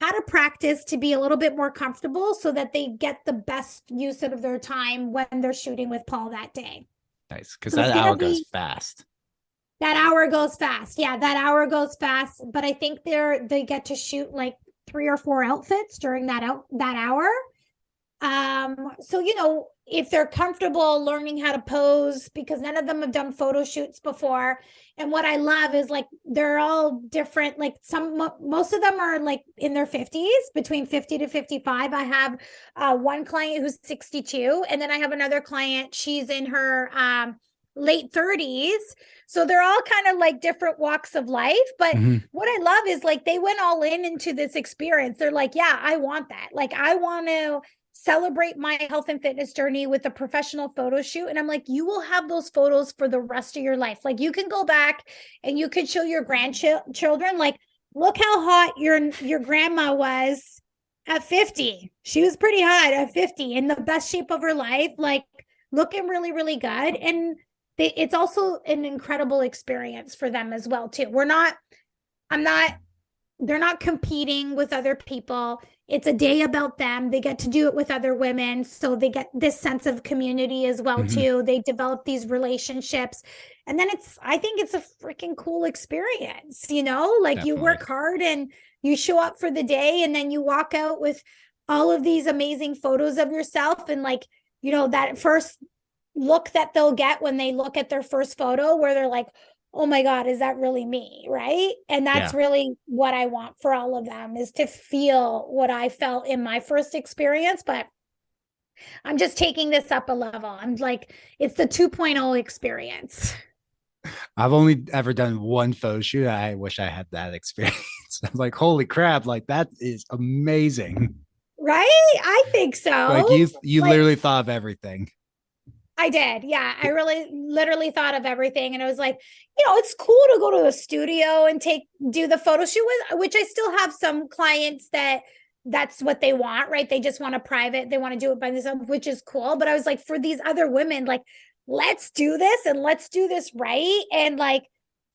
how to practice to be a little bit more comfortable so that they get the best use of their time when they're shooting with Paul that day. Nice. Because that hour goes fast. That hour goes fast. Yeah, that hour goes fast. But I think they get to shoot like 3 or 4 outfits during that hour. So if they're comfortable learning how to pose, because none of them have done photo shoots before. And what I love is like they're all different. Like most of them are like in their 50s, between 50 to 55. I have one client who's 62, and then I have another client, she's in her late 30s. So they're all kind of like different walks of life. But what I love is like they went all into this experience. They're like, yeah, I want that. Like, I want to celebrate my health and fitness journey with a professional photo shoot. And I'm like, you will have those photos for the rest of your life. Like, you can go back and you could show your grandchildren, like, look how hot your grandma was at 50. She was pretty hot at 50, in the best shape of her life, like looking really, really good. And it's also an incredible experience for them as well too. They're not competing with other people. It's a day about them. They get to do it with other women. So they get this sense of community as well too. They develop these relationships. And then I think it's a freaking cool experience, like Definitely. You work hard and you show up for the day, and then you walk out with all of these amazing photos of yourself. And that first look that they'll get when they look at their first photo, where they're like, oh my God, is that really me? Right. And that's really what I want for all of them, is to feel what I felt in my first experience. But I'm just taking this up a level. I'm like, it's the 2.0 experience. I've only ever done one photo shoot. I wish I had that experience. I'm like, holy crap, like that is amazing. Right? I think so. Like you literally thought of everything. I did. Yeah. I really literally thought of everything. And it was like, it's cool to go to a studio and do the photo shoot with, which I still have some clients that's what they want, right? They just want a private, they want to do it by themselves, which is cool. But I was like, for these other women, like, let's do this, and let's do this right. And like,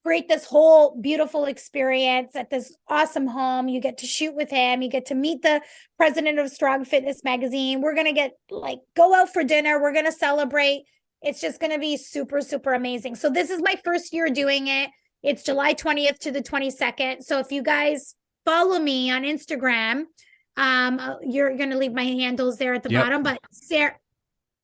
create this whole beautiful experience at this awesome home. You get to shoot with him. You get to meet the president of Strong Fitness Magazine. We're going to go out for dinner. We're going to celebrate. It's just going to be super, super amazing. So this is my first year doing it. It's July 20th to the 22nd. So if you guys follow me on Instagram, you're going to leave my handles there at the bottom, but Sarah,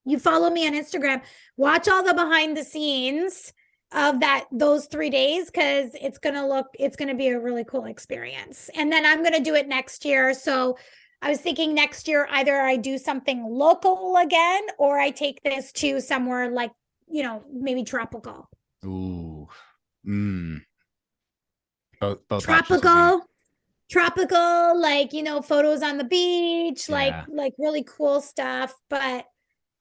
you follow me on Instagram, watch all the behind the scenes of those 3 days, because it's going to be a really cool experience. And then I'm going to do it next year. So I was thinking next year, either I do something local again, or I take this to somewhere like, maybe tropical. Ooh. Both tropical, like, photos on the beach, like really cool stuff. But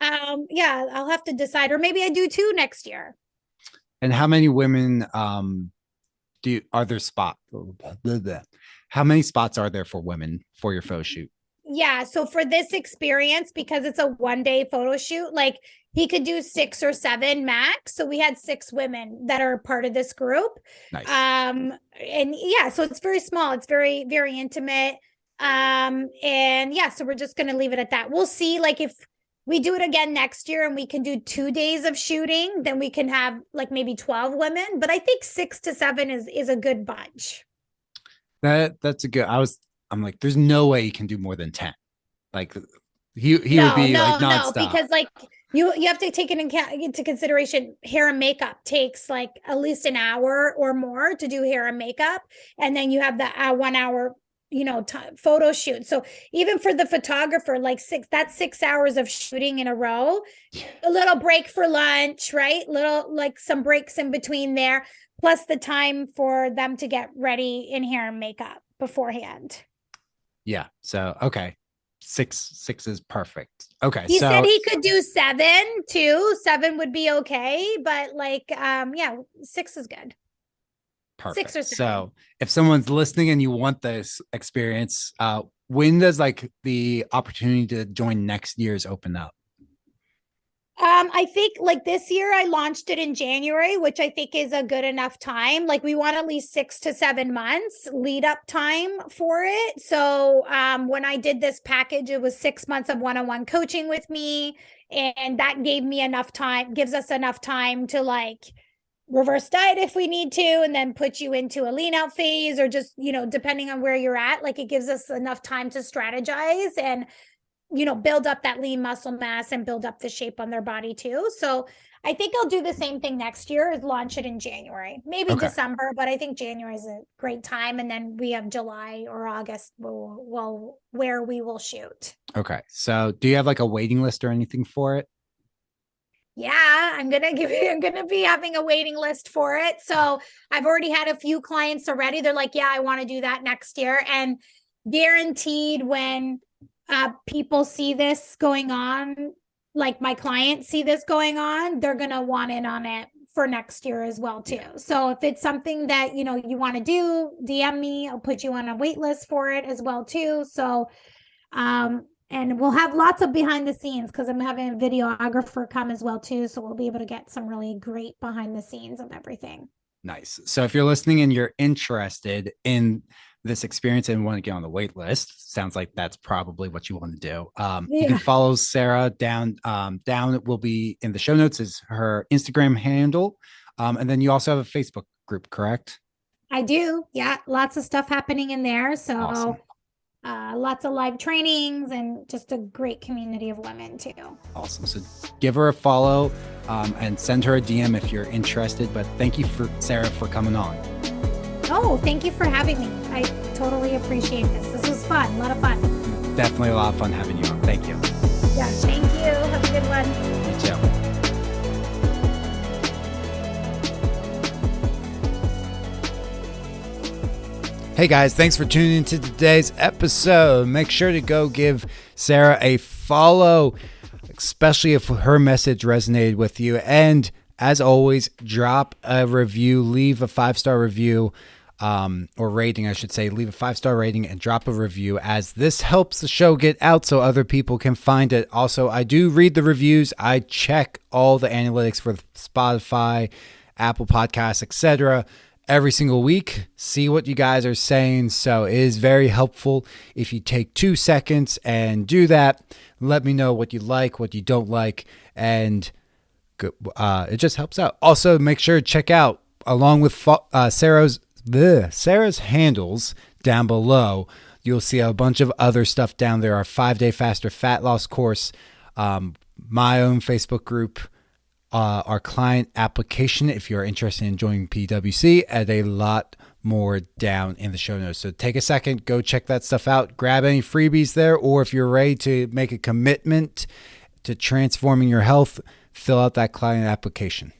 I'll have to decide, or maybe I do 2 next year. And how many women are there how many spots are there for women for your photo shoot? Yeah, so for this experience, because it's a 1-day photo shoot, like he could do 6 or 7 max. So we had 6 women that are part of this group. Nice. And so it's very small. It's very, very intimate. And yeah, so we're just gonna leave it at that. We'll see, like if we do it again next year and we can do 2 days of shooting, then we can have like maybe 12 women. But I think 6 to 7 is a good bunch. That's a good. I'm like, there's no way he can do more than 10. Like he would No, be like no, no, nonstop. because like you have to take it into consideration. Hair and makeup takes like at least an hour or more to do hair and makeup, and then you have the 1 hour, photo shoot. So even for the photographer, like 6 hours of shooting in a row, a little break for lunch, right? Little like some breaks in between there, plus the time for them to get ready in hair and makeup beforehand. Yeah. So okay. Six is perfect. Okay. He So said he could do 7 too. 7 would be okay, but like yeah, 6 is good. perfect. 6 or 7. So if someone's listening and you want this experience, when does like the opportunity to join next year's open up? I think like this year I launched it in January, which I think is a good enough time. Like we want at least 6 to 7 months lead up time for it. So when I did this package, it was 6 months of one-on-one coaching with me. And that gave me enough time, gives us enough time to like reverse diet if we need to, and then put you into a lean out phase, or just, depending on where you're at, like it gives us enough time to strategize and build up that lean muscle mass and build up the shape on their body too. So I think I'll do the same thing next year, is launch it in January, maybe Okay. December, but I think January is a great time. And then we have July or August where we will shoot. Okay. So do you have like a waiting list or anything for it? Yeah, I'm gonna be having a waiting list for it. So I've already had a few clients already. They're like, yeah, I want to do that next year. And guaranteed when people see this going on, like my clients see this going on, they're gonna want in on it for next year as well too. So if it's something that you want to do, DM me. I'll put you on a wait list for it as well too. So and we'll have lots of behind the scenes, because I'm having a videographer come as well too, so we'll be able to get some really great behind the scenes of everything. Nice. So if you're listening and you're interested in this experience and want to get on the wait list, sounds like that's probably what you want to do. You can follow Sarah down. Down will be in the show notes is her Instagram handle. And then you also have a Facebook group, correct? I do. Yeah. Lots of stuff happening in there. So Awesome. Lots of live trainings and just a great community of women too. Awesome. So give her a follow and send her a DM if you're interested. But thank you for Sarah for coming on. Oh, thank you for having me. I totally appreciate this. This was fun. A lot of fun. Definitely a lot of fun having you on. Thank you. Yeah. Thank you. Have a good one. You too. Hey guys, thanks for tuning into today's episode. Make sure to go give Sarah a follow, especially if her message resonated with you. And as always, drop a review, leave a 5-star review, or rating, I should say. Leave a 5-star rating and drop a review, as this helps the show get out so other people can find it. Also, I do read the reviews. I check all the analytics for Spotify, Apple Podcasts, etc. every single week, see what you guys are saying. So it is very helpful if you take 2 seconds and do that. Let me know what you like, what you don't like, and it just helps out. Also, make sure to check out, along with Sarah's handles down below, you'll see a bunch of other stuff down there. Our 5-day faster fat loss course, my own Facebook group, our client application if you're interested in joining PWC, and a lot more down in the show notes. So take a second, go check that stuff out, grab any freebies there, or if you're ready to make a commitment to transforming your health, fill out that client application.